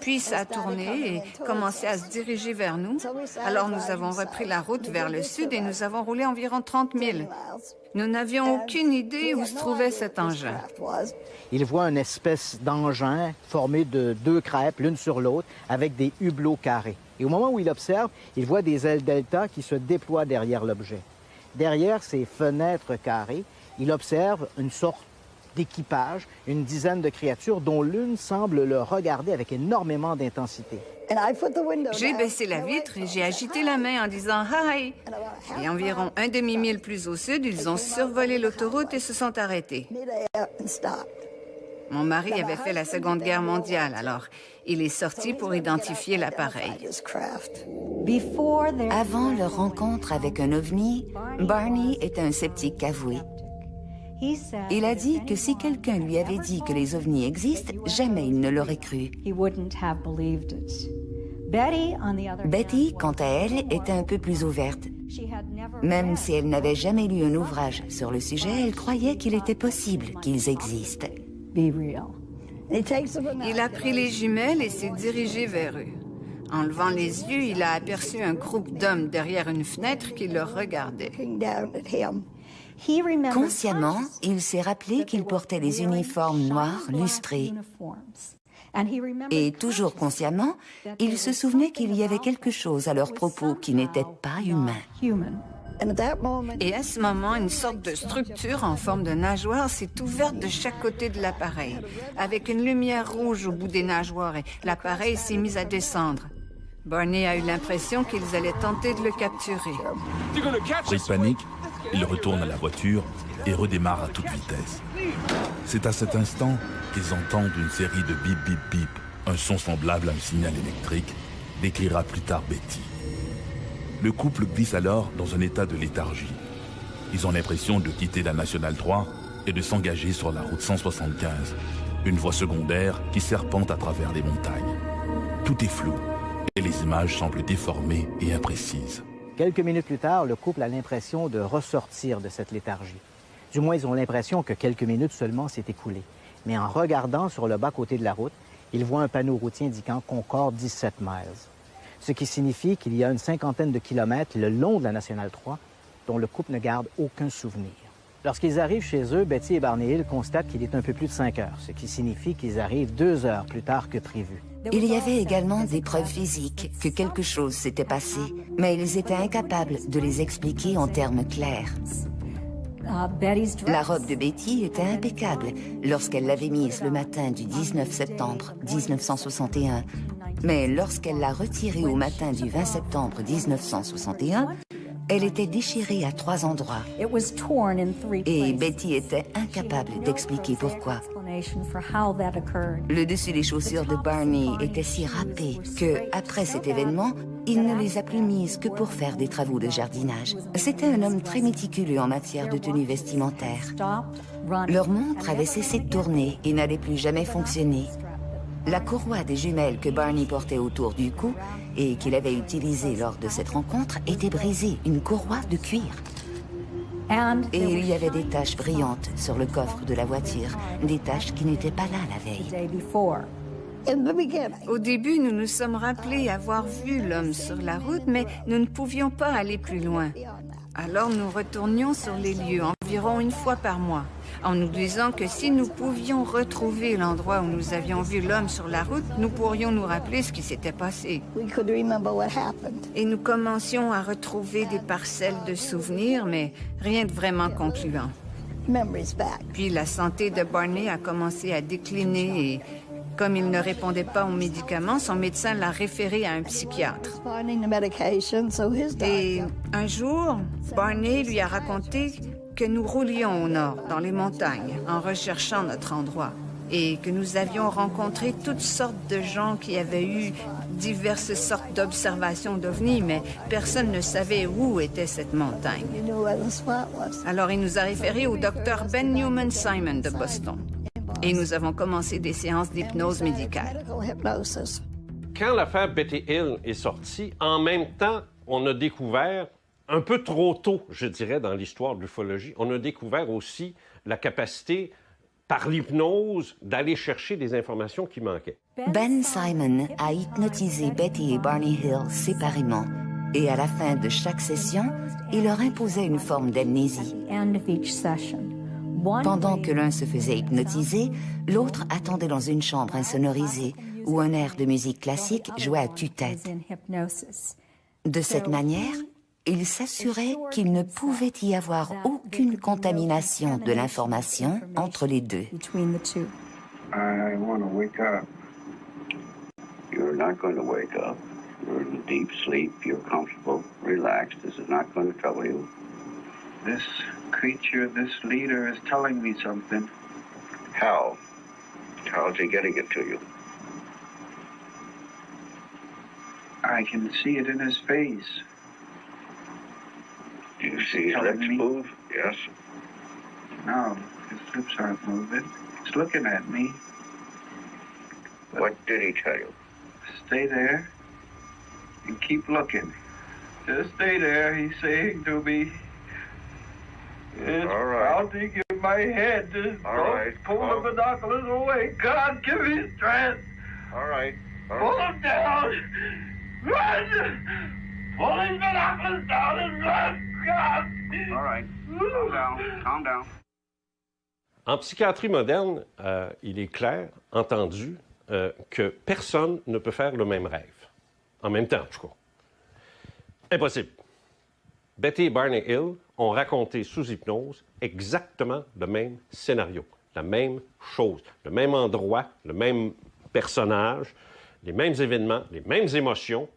Puis ça a tourné et commencé à se diriger vers nous. Alors nous avons repris la route vers le sud et nous avons roulé environ 30 000. Nous n'avions aucune idée où se trouvait cet engin. Il voit une espèce d'engin formé de 2 crêpes, l'une sur l'autre, avec des hublots carrés. Et au moment où il observe, il voit des ailes delta qui se déploient derrière l'objet. Derrière ces fenêtres carrées, il observe une sorte d'équipage, une dizaine de créatures dont l'une semble le regarder avec énormément d'intensité. J'ai baissé la vitre et j'ai agité la main en disant « Hi ». Et environ un demi-mille plus au sud, ils ont survolé l'autoroute et se sont arrêtés. Mon mari avait fait la Seconde Guerre mondiale, alors il est sorti pour identifier l'appareil. Avant leur rencontre avec un ovni, Barney était un sceptique avoué. Il a dit que si quelqu'un lui avait dit que les ovnis existent, jamais il ne l'aurait cru. Betty, quant à elle, était un peu plus ouverte. Même si elle n'avait jamais lu un ouvrage sur le sujet, elle croyait qu'il était possible qu'ils existent. Il a pris les jumelles et s'est dirigé vers eux. En levant les yeux, il a aperçu un groupe d'hommes derrière une fenêtre qui le regardait. Consciemment, il s'est rappelé qu'il portait des uniformes noirs lustrés. Et toujours consciemment, il se souvenait qu'il y avait quelque chose à leur propos qui n'était pas humain. Et à ce moment, une sorte de structure en forme de nageoire s'est ouverte de chaque côté de l'appareil, avec une lumière rouge au bout des nageoires, et l'appareil s'est mis à descendre. Barney a eu l'impression qu'ils allaient tenter de le capturer. Pris de panique, il retourne à la voiture et redémarre à toute vitesse. C'est à cet instant qu'ils entendent une série de bip bip bip, un son semblable à un signal électrique, décrira plus tard Betty. Le couple glisse alors dans un état de léthargie. Ils ont l'impression de quitter la Nationale 3 et de s'engager sur la route 175, une voie secondaire qui serpente à travers les montagnes. Tout est flou et les images semblent déformées et imprécises. Quelques minutes plus tard, le couple a l'impression de ressortir de cette léthargie. Du moins, ils ont l'impression que quelques minutes seulement s'est écoulé. Mais en regardant sur le bas-côté de la route, ils voient un panneau routier indiquant Concorde 17 miles. Ce qui signifie qu'il y a une cinquantaine de kilomètres le long de la Nationale 3 dont le couple ne garde aucun souvenir. Lorsqu'ils arrivent chez eux, Betty et Barney Hill constatent qu'il est un peu plus de 5 heures, ce qui signifie qu'ils arrivent 2 heures plus tard que prévu. Il y avait également des preuves physiques que quelque chose s'était passé, mais ils étaient incapables de les expliquer en termes clairs. La robe de Betty était impeccable lorsqu'elle l'avait mise le matin du 19 septembre 1961. Mais lorsqu'elle l'a retirée au matin du 20 septembre 1961, elle était déchirée à 3 endroits. Et Betty était incapable d'expliquer pourquoi. Le dessus des chaussures de Barney était si râpé que, après cet événement, il ne les a plus mises que pour faire des travaux de jardinage. C'était un homme très méticuleux en matière de tenue vestimentaire. Leur montre avait cessé de tourner et n'allait plus jamais fonctionner. La courroie des jumelles que Barney portait autour du cou et qu'il avait utilisée lors de cette rencontre était brisée, une courroie de cuir. Et il y avait des taches brillantes sur le coffre de la voiture, des taches qui n'étaient pas là la veille. Au début, nous nous sommes rappelés avoir vu l'homme sur la route, mais nous ne pouvions pas aller plus loin. Alors nous retournions sur les lieux environ une fois par mois, en nous disant que si nous pouvions retrouver l'endroit où nous avions vu l'homme sur la route, nous pourrions nous rappeler ce qui s'était passé. Et nous commencions à retrouver des parcelles de souvenirs, mais rien de vraiment concluant. Puis la santé de Barney a commencé à décliner et, comme il ne répondait pas aux médicaments, son médecin l'a référé à un psychiatre. Et un jour, Barney lui a raconté que nous roulions au nord, dans les montagnes, en recherchant notre endroit, et que nous avions rencontré toutes sortes de gens qui avaient eu diverses sortes d'observations d'ovnis, mais personne ne savait où était cette montagne. Alors il nous a référés au docteur Ben Newman Simon de Boston. Et nous avons commencé des séances d'hypnose médicale. Quand l'affaire Betty Hill est sortie, en même temps, on a découvert, un peu trop tôt, je dirais, dans l'histoire de l'ufologie, on a découvert aussi la capacité, par l'hypnose, d'aller chercher des informations qui manquaient. Ben Simon a hypnotisé Betty et Barney Hill séparément. Et à la fin de chaque session, il leur imposait une forme d'amnésie. Pendant que l'un se faisait hypnotiser, l'autre attendait dans une chambre insonorisée où un air de musique classique jouait à tue-tête. De cette manière, Il s'assurait qu'il ne pouvait y avoir aucune contamination de l'information entre les deux. I want to wake up. You're not going to wake up. You're in deep sleep. You're comfortable, relaxed. This is not going to trouble you. This creature, this leader is telling me something. How? How's he getting it to you? I can see it in his face. Do you see his lips move? Yes. No, his lips aren't moving. He's looking at me. What did he tell you? Stay there and keep looking. Just stay there, he's saying to me. It's pounding in my head. Just don't pull the binoculars away. God, give me strength. All right. Pull them down. Run! Pull these binoculars down and run! God! All right. Calm down. Calm down. En psychiatrie moderne, il est clair, entendu, que personne ne peut faire le même rêve. En même temps, en tout cas. Impossible. Betty et Barney Hill ont raconté sous hypnose exactement le même scénario, la même chose, le même endroit, le même personnage, les mêmes événements, les mêmes émotions.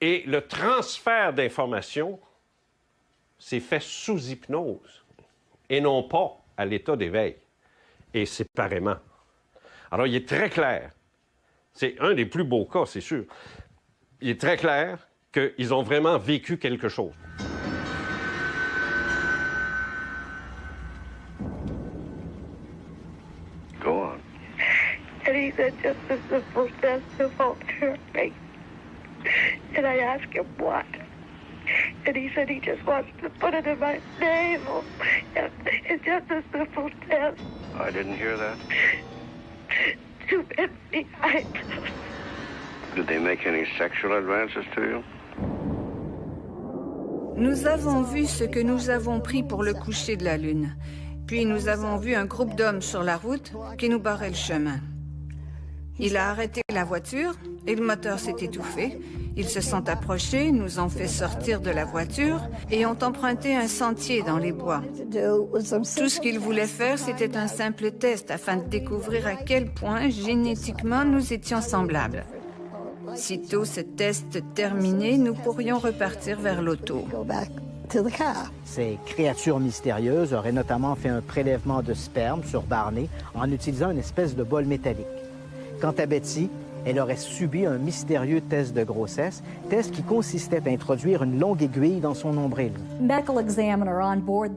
Et le transfert d'informations s'est fait sous hypnose et non pas à l'état d'éveil, et séparément. Alors, il est très clair, c'est un des plus beaux cas, c'est sûr, il est très clair qu'ils ont vraiment vécu quelque chose. Go on. And he said just a simple test to vulture me. And I asked him what. And he said he just wants to put it in my navel. It's just a simple test. I didn't hear that. To empty eyes. Did they make any sexual advances to you? Nous avons vu ce que nous avons pris pour le coucher de la Lune. Puis nous avons vu un groupe d'hommes sur la route qui nous barrait le chemin. Il a arrêté la voiture et le moteur s'est étouffé. Ils se sont approchés, nous ont fait sortir de la voiture et ont emprunté un sentier dans les bois. Tout ce qu'ils voulaient faire, c'était un simple test afin de découvrir à quel point génétiquement nous étions semblables. Sitôt ce test terminé, nous pourrions repartir vers l'auto. Ces créatures mystérieuses auraient notamment fait un prélèvement de sperme sur Barney en utilisant une espèce de bol métallique. Quant à Betty, elle aurait subi un mystérieux test de grossesse, test qui consistait à introduire une longue aiguille dans son nombril.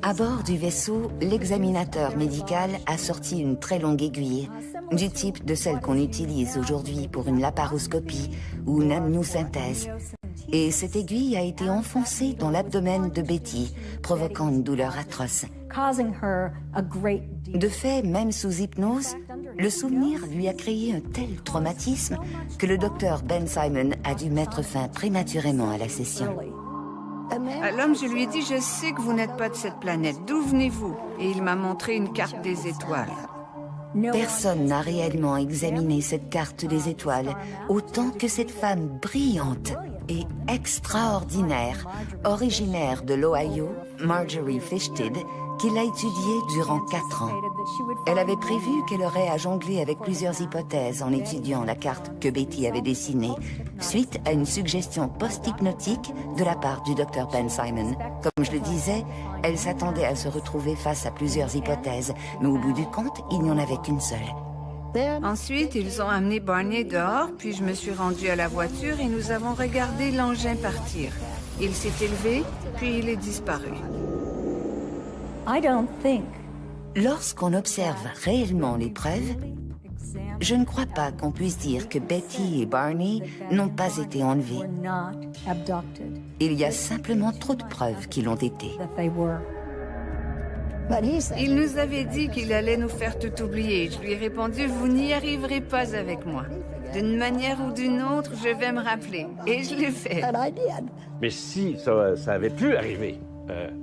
À bord du vaisseau, l'examinateur médical a sorti une très longue aiguille, du type de celle qu'on utilise aujourd'hui pour une laparoscopie ou une amniosynthèse. Et cette aiguille a été enfoncée dans l'abdomen de Betty, provoquant une douleur atroce. De fait, même sous hypnose, le souvenir lui a créé un tel traumatisme que le docteur Ben Simon a dû mettre fin prématurément à la session. À l'homme, je lui ai dit « Je sais que vous n'êtes pas de cette planète. D'où venez-vous » Et il m'a montré une carte des étoiles. Personne n'a réellement examiné cette carte des étoiles autant que cette femme brillante et extraordinaire, originaire de l'Ohio, Marjorie Fishted, qui l'a étudiée durant 4 ans. Elle avait prévu qu'elle aurait à jongler avec plusieurs hypothèses en étudiant la carte que Betty avait dessinée, suite à une suggestion post-hypnotique de la part du Dr Ben Simon. Comme je le disais, elle s'attendait à se retrouver face à plusieurs hypothèses, mais au bout du compte, il n'y en avait qu'une seule. Ensuite, ils ont amené Barney dehors, puis je me suis rendue à la voiture et nous avons regardé l'engin partir. Il s'est élevé, puis il est disparu. Lorsqu'on observe réellement les preuves, je ne crois pas qu'on puisse dire que Betty et Barney n'ont pas été enlevés. Il y a simplement trop de preuves qu'ils l'ont été. Il nous avait dit qu'il allait nous faire tout oublier. Je lui ai répondu, vous n'y arriverez pas avec moi. D'une manière ou d'une autre, je vais me rappeler. Et je l'ai fait. Mais si ça avait pu arriver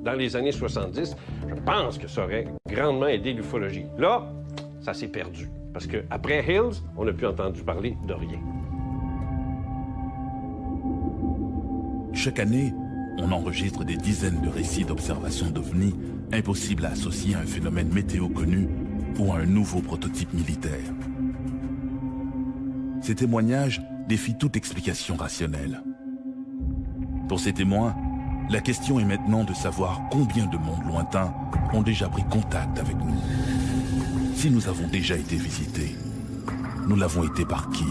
dans les années 70, je pense que ça aurait grandement aidé l'ufologie. Là, ça s'est perdu. Parce qu'après Hills, on n'a plus entendu parler de rien. Chaque année, on enregistre des dizaines de récits d'observations d'OVNI impossibles à associer à un phénomène météo connu ou à un nouveau prototype militaire. Ces témoignages défient toute explication rationnelle. Pour ces témoins, la question est maintenant de savoir combien de mondes lointains ont déjà pris contact avec nous. Si nous avons déjà été visités, nous l'avons été par qui ?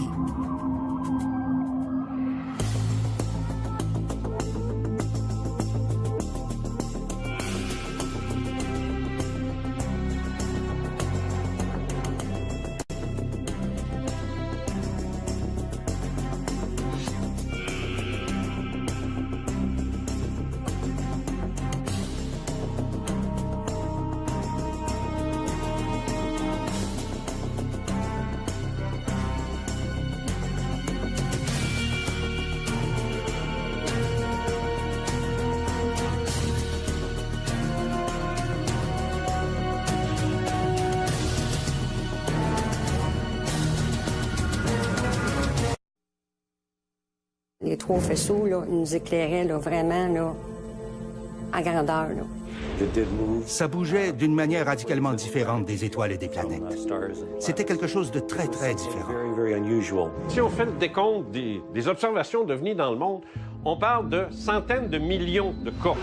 Les 3 faisceaux, là, ils nous éclairaient là, vraiment là, en grandeur. Là. Ça bougeait d'une manière radicalement différente des étoiles et des planètes. C'était quelque chose de très, très différent. Si on fait le décompte des observations d'OVNI dans le monde, on parle de centaines de millions de cas.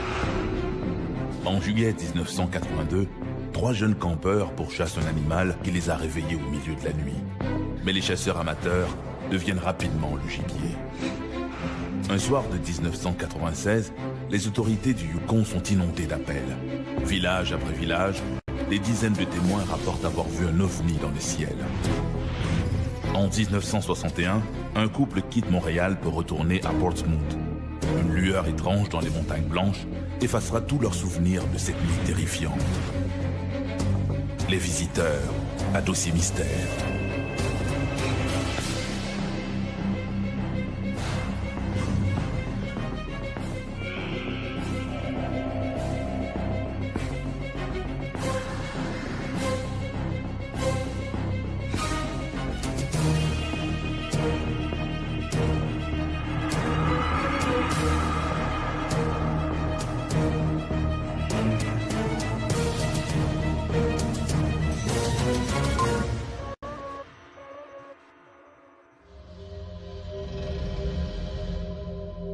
En juillet 1982, 3 jeunes campeurs pourchassent un animal qui les a réveillés au milieu de la nuit. Mais les chasseurs amateurs deviennent rapidement le gibier. Un soir de 1996, les autorités du Yukon sont inondées d'appels. Village après village, des dizaines de témoins rapportent avoir vu un ovni dans le ciel. En 1961, un couple quitte Montréal pour retourner à Portsmouth. Une lueur étrange dans les montagnes blanches effacera tous leurs souvenirs de cette nuit terrifiante. Les visiteurs, à dossier mystère.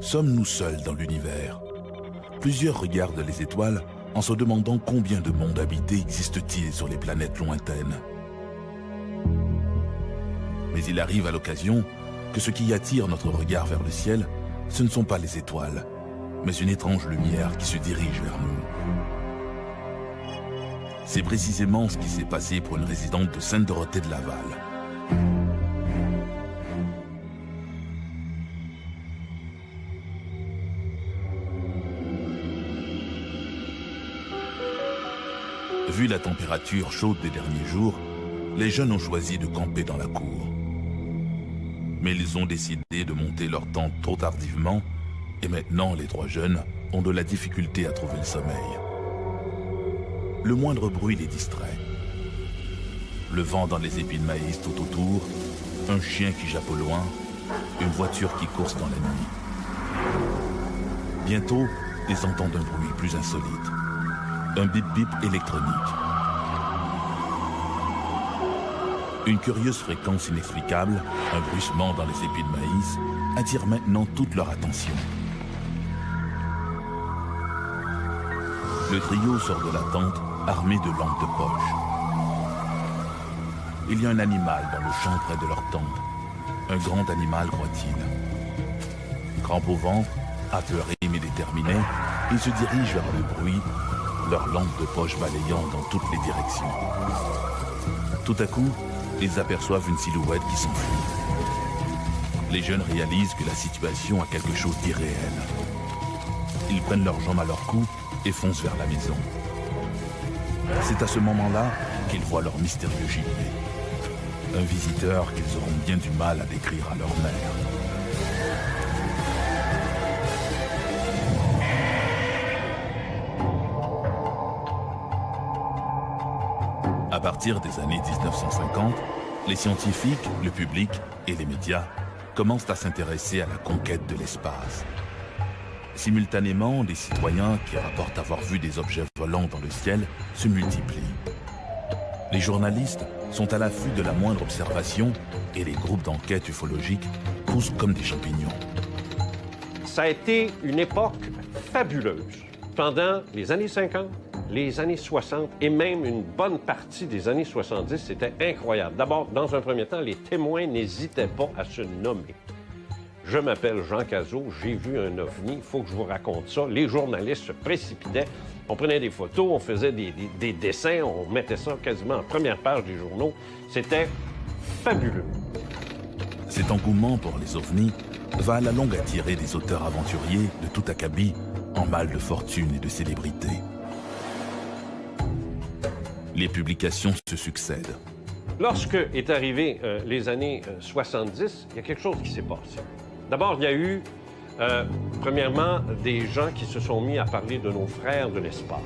Sommes-nous seuls dans l'univers? Plusieurs regardent les étoiles en se demandant combien de mondes habités existent-ils sur les planètes lointaines. Mais il arrive à l'occasion que ce qui attire notre regard vers le ciel, ce ne sont pas les étoiles, mais une étrange lumière qui se dirige vers nous. C'est précisément ce qui s'est passé pour une résidente de Sainte-Dorothée de Laval. Vu la température chaude des derniers jours, les jeunes ont choisi de camper dans la cour. Mais ils ont décidé de monter leur tente trop tardivement, et maintenant les 3 jeunes ont de la difficulté à trouver le sommeil. Le moindre bruit les distrait. Le vent dans les épis de maïs tout autour, un chien qui jappe au loin, une voiture qui course dans la nuit. Bientôt, ils entendent un bruit plus insolite. Un bip-bip électronique. Une curieuse fréquence inexplicable, un bruissement dans les épis de maïs, attire maintenant toute leur attention. Le trio sort de la tente armé de lampes de poche. Il y a un animal dans le champ près de leur tente. Un grand animal, croit-il. Crampe au ventre, apeuré mais déterminé, ils se dirigent vers le bruit, leurs lampes de poche balayant dans toutes les directions. Tout à coup, ils aperçoivent une silhouette qui s'enfuit. Les jeunes réalisent que la situation a quelque chose d'irréel. Ils prennent leurs jambes à leur cou et foncent vers la maison. C'est à ce moment-là qu'ils voient leur mystérieux gibier. Un visiteur qu'ils auront bien du mal à décrire à leur mère. À partir des années 1950, les scientifiques, le public et les médias commencent à s'intéresser à la conquête de l'espace. Simultanément, les citoyens qui rapportent avoir vu des objets volants dans le ciel se multiplient. Les journalistes sont à l'affût de la moindre observation et les groupes d'enquête ufologique poussent comme des champignons. Ça a été une époque fabuleuse. Pendant les années 50, les années 60 et même une bonne partie des années 70, c'était incroyable. D'abord, dans un premier temps, les témoins n'hésitaient pas à se nommer. Je m'appelle Jean Cazot, j'ai vu un ovni, il faut que je vous raconte ça. Les journalistes se précipitaient, on prenait des photos, on faisait des dessins, on mettait ça quasiment en première page des journaux. C'était fabuleux. Cet engouement pour les ovnis va à la longue attirer des auteurs aventuriers de tout acabit en mal de fortune et de célébrité. Les publications se succèdent. Lorsque est arrivé les années 70, il y a quelque chose qui s'est passé. D'abord, il y a eu, premièrement, des gens qui se sont mis à parler de nos frères de l'espace.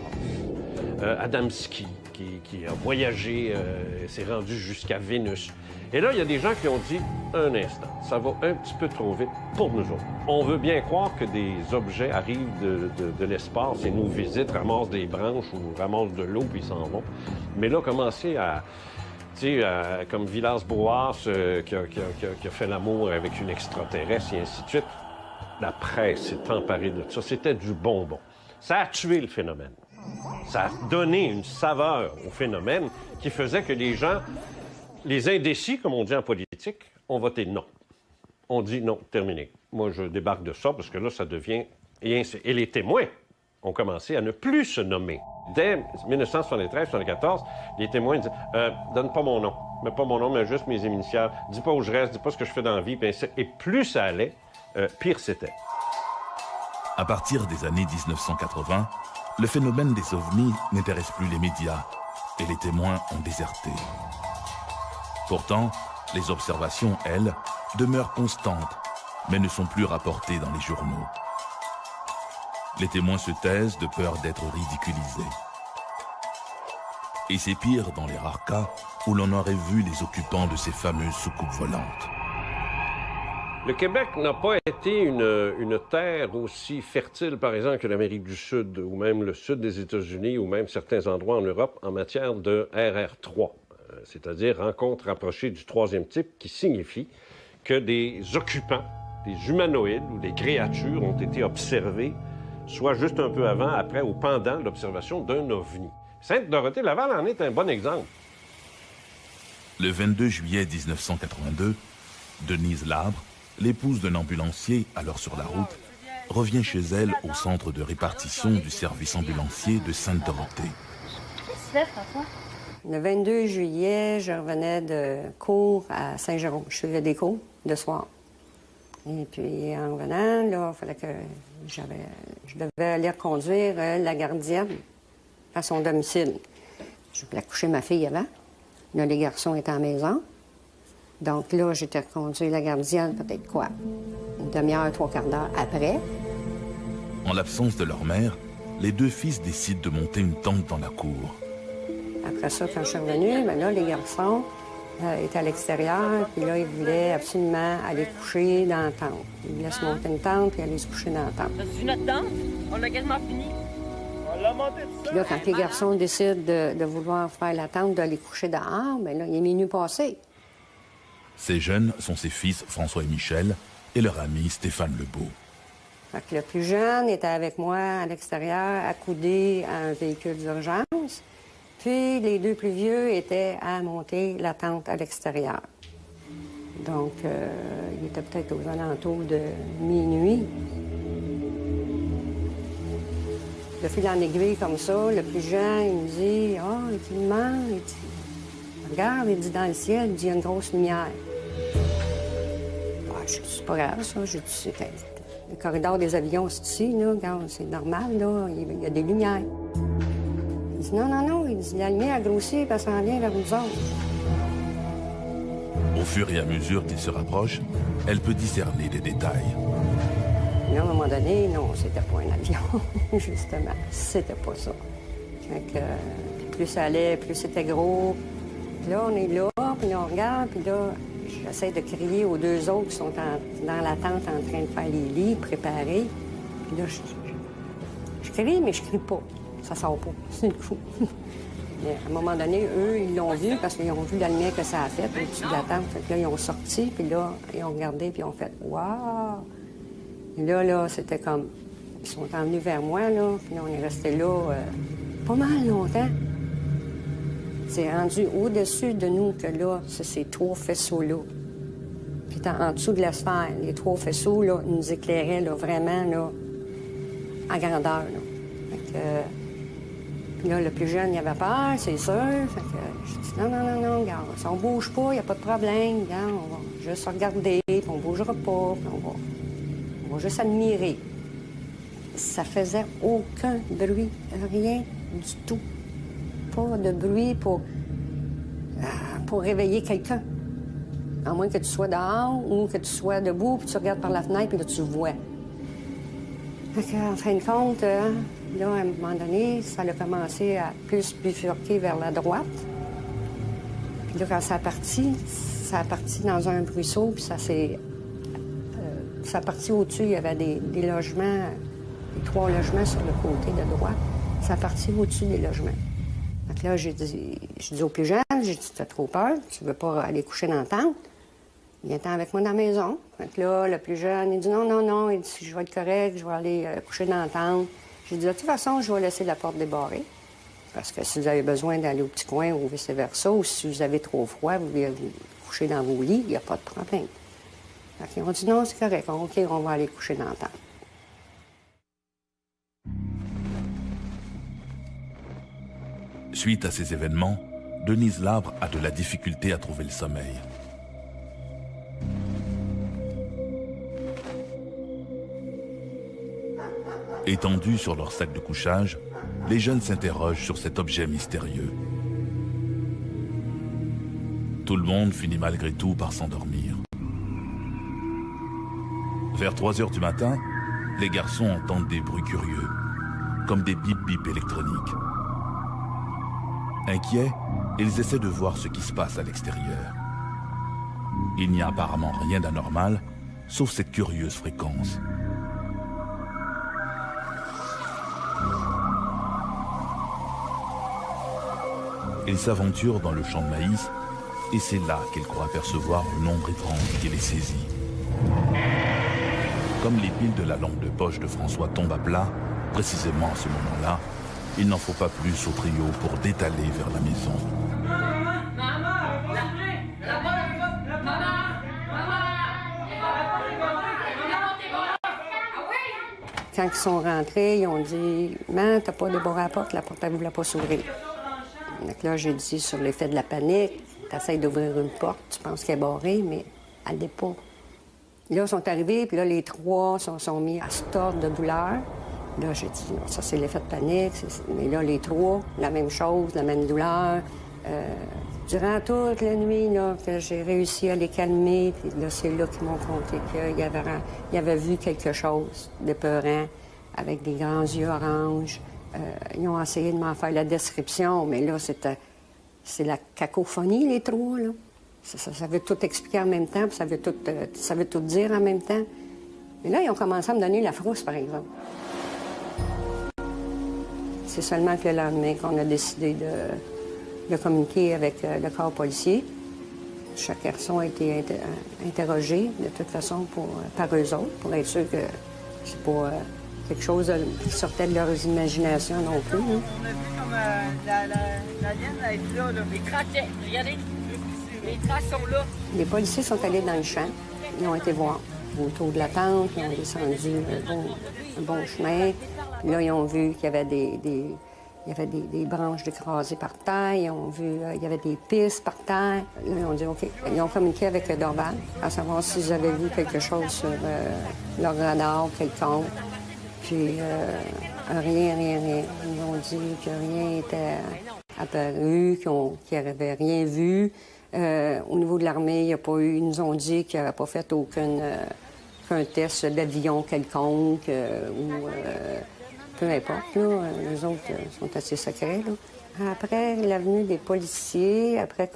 Adamski, qui a voyagé, s'est rendu jusqu'à Vénus. Et là, il y a des gens qui ont dit, un instant, ça va un petit peu trop vite pour nous autres. On veut bien croire que des objets arrivent de l'espace et nous visitent, ramassent des branches ou ramassent de l'eau puis s'en vont. Mais là, commencer à... Tu sais, comme Villas-Boas qui a fait l'amour avec une extraterrestre et ainsi de suite. La presse s'est emparée de ça. C'était du bonbon. Ça a tué le phénomène. Ça a donné une saveur au phénomène qui faisait que les gens, les indécis, comme on dit en politique, ont voté non. On dit non, terminé. Moi, je débarque de ça parce que là, ça devient... Et les témoins ont commencé à ne plus se nommer. Dès 1973-1974, les témoins disent donne pas mon nom. Mets pas mon nom, mais juste mes initiales. Dis pas où je reste, dis pas ce que je fais dans la vie. Et plus ça allait, pire c'était. À partir des années 1980, le phénomène des ovnis n'intéresse plus les médias et les témoins ont déserté. Pourtant, les observations, elles, demeurent constantes, mais ne sont plus rapportées dans les journaux. Les témoins se taisent de peur d'être ridiculisés. Et c'est pire dans les rares cas où l'on aurait vu les occupants de ces fameuses soucoupes volantes. Le Québec n'a pas été une terre aussi fertile, par exemple, que l'Amérique du Sud, ou même le sud des États-Unis, ou même certains endroits en Europe, en matière de RR3, c'est-à-dire rencontre rapprochée du troisième type, qui signifie que des occupants, des humanoïdes ou des créatures ont été observés soit juste un peu avant, après ou pendant l'observation d'un ovni. Sainte-Dorothée-Laval en est un bon exemple. Le 22 juillet 1982, Denise Labre, l'épouse d'un ambulancier alors sur la route, revient chez elle au centre de répartition du service ambulancier de Sainte-Dorothée. Qu'est-ce que tu fais, François? Le 22 juillet, je revenais de cours à Saint-Jérôme. Je faisais des cours de soir. Et puis, en revenant, là, il fallait que je devais aller reconduire la gardienne à son domicile. Je voulais coucher ma fille avant. Là, les garçons étaient à la maison. Donc là, j'étais reconduire la gardienne, peut-être quoi, une demi-heure, 3/4 d'heure après. En l'absence de leur mère, les deux fils décident de monter une tente dans la cour. Après ça, quand je suis revenue, bien là, les garçons étaient à l'extérieur, puis là, ils voulaient absolument aller coucher dans la tente. Ils voulaient se monter une tente, puis aller se coucher dans la tente. C'est notre tente? On l'a quasiment fini. On l'a monté tout ça. Puis là, quand les garçons décident de vouloir faire la tente, d'aller coucher dehors, bien là, il est minuit passé. Ces jeunes sont ses fils François et Michel et leur ami Stéphane Lebeau. Fait que le plus jeune était avec moi à l'extérieur, accoudé à un véhicule d'urgence. Puis les deux plus vieux étaient à monter la tente à l'extérieur. Donc, il était peut-être aux alentours de minuit. De fil en aiguille comme ça, le plus jeune, il me dit « Ah, il demande, il dit, regarde, il dit dans le ciel, il dit, il y a une grosse lumière. » Je dis, c'est pas grave, ça. Je dis, c'est le corridor des avions, c'est ici, là. Regarde, c'est normal, là. Il y a des lumières. Il dit, non, non, non. Il dit, la lumière a grossi, puis elle s'en vient vers nous autres. Au fur et à mesure qu'il se rapproche, elle peut discerner des détails. Mais à un moment donné, non, c'était pas un avion, justement. C'était pas ça. Fait que, plus ça allait, plus c'était gros. Puis là, on est là, puis là, on regarde, puis là, j'essaie de crier aux deux autres qui sont dans la tente en train de faire les lits, préparés. Puis là, je crie, mais je crie pas. Ça sort pas. C'est le coup. Mais à un moment donné, eux, ils l'ont vu parce qu'ils ont vu la lumière que ça a fait au-dessus de la tente. Fait que là, ils ont sorti, puis là, ils ont regardé, puis ils ont fait « Wow! » Et là, c'était comme... Ils sont venus vers moi, là, puis là, on est resté là pas mal longtemps. C'est rendu au-dessus de nous que là, c'est ces 3 faisceaux-là. Puis en dessous de la sphère, les 3 faisceaux, là, nous éclairaient, là, vraiment, là, en grandeur, là. Fait que, puis là, le plus jeune, il avait peur, c'est sûr. Fait que j'ai dit non, regarde, si on bouge pas, il n'y a pas de problème. Regarde, on va juste regarder, puis on bougera pas, puis on va juste admirer. Ça faisait aucun bruit, rien du tout. Pas de bruit pour réveiller quelqu'un. À moins que tu sois dehors ou que tu sois debout, puis tu regardes par la fenêtre, puis là, tu vois. Fait qu'en fin de compte, là, à un moment donné, ça a commencé à plus bifurquer vers la droite. Puis là, quand ça a parti dans un ruisseau, puis ça a parti au-dessus, il y avait des logements, les 3 logements sur le côté de droite. Ça a parti au-dessus des logements. Fait que là, j'ai dit au plus jeune, j'ai dit, t'as trop peur, tu veux pas aller coucher dans la tente? Viens-t'en avec moi dans la maison. Fait que là, le plus jeune, il dit non, il dit, je vais être correct, je vais aller coucher dans la tente. J'ai dit, de toute façon, je vais laisser la porte débarrée. Parce que si vous avez besoin d'aller au petit coin ou vice-versa, ou si vous avez trop froid, vous voulez vous coucher dans vos lits, il n'y a pas de problème. Fait qu'ils ont dit, non, c'est correct, OK, on va aller coucher dans la tente. Suite à ces événements, Denise Labre a de la difficulté à trouver le sommeil. Étendus sur leur sac de couchage, les jeunes s'interrogent sur cet objet mystérieux. Tout le monde finit malgré tout par s'endormir. Vers 3 heures du matin, les garçons entendent des bruits curieux, comme des bip-bip électroniques. Inquiets, ils essaient de voir ce qui se passe à l'extérieur. Il n'y a apparemment rien d'anormal, sauf cette curieuse fréquence. Ils s'aventurent dans le champ de maïs, et c'est là qu'ils croient apercevoir une ombre étrange qui les saisit. Comme les piles de la lampe de poche de François tombent à plat, précisément à ce moment-là, il n'en faut pas plus au trio pour détaler vers la maison. Quand ils sont rentrés, ils ont dit « Man, t'as pas débarré la porte elle ne voulait pas s'ouvrir. » Donc là, j'ai dit, sur l'effet de la panique, t'essayes d'ouvrir une porte, tu penses qu'elle est barrée, mais elle n'est pas. Là, ils sont arrivés, puis là, les 3 sont mis à se tordre de douleur. Là, j'ai dit, non, ça, c'est l'effet de panique. Mais là, les 3, la même chose, la même douleur. Durant toute la nuit, là, que j'ai réussi à les calmer, puis là, c'est là qu'ils m'ont conté qu'ils avaient vu quelque chose d'épeurant, avec des grands yeux oranges. Ils ont essayé de m'en faire la description, mais là, c'est la cacophonie, les 3, là. Ça veut tout expliquer en même temps, puis ça veut tout dire en même temps. Mais là, ils ont commencé à me donner la frousse, par exemple. C'est seulement que le lendemain qu'on a décidé de communiquer avec le corps policier. Chaque garçon a été interrogé, de toute façon, par eux autres, pour être sûr que c'est pas quelque chose qui sortait de leurs imaginations non plus. Hein. On a vu comme la liane a été là, les craquets. Regardez, les traces sont là. Les policiers sont allés dans le champ. Ils ont été voir autour de la tente. Ils ont descendu un bon chemin. Puis là, ils ont vu qu'il y avait il y avait des branches écrasées par terre. Ils ont vu il y avait des pistes par terre. Là, ils ont dit OK. Ils ont communiqué avec Dorval à savoir s'ils avaient vu quelque chose sur leur radar quelconque. Puis rien. Ils ont dit que rien n'était apparu, qu'ils n'avaient rien vu. Au niveau de l'armée, il n'y a pas eu. Ils nous ont dit qu'ils n'avaient pas fait aucun test d'avion quelconque ou peu importe. Là, les autres sont assez secrets. Là. Après l'avenue des policiers, après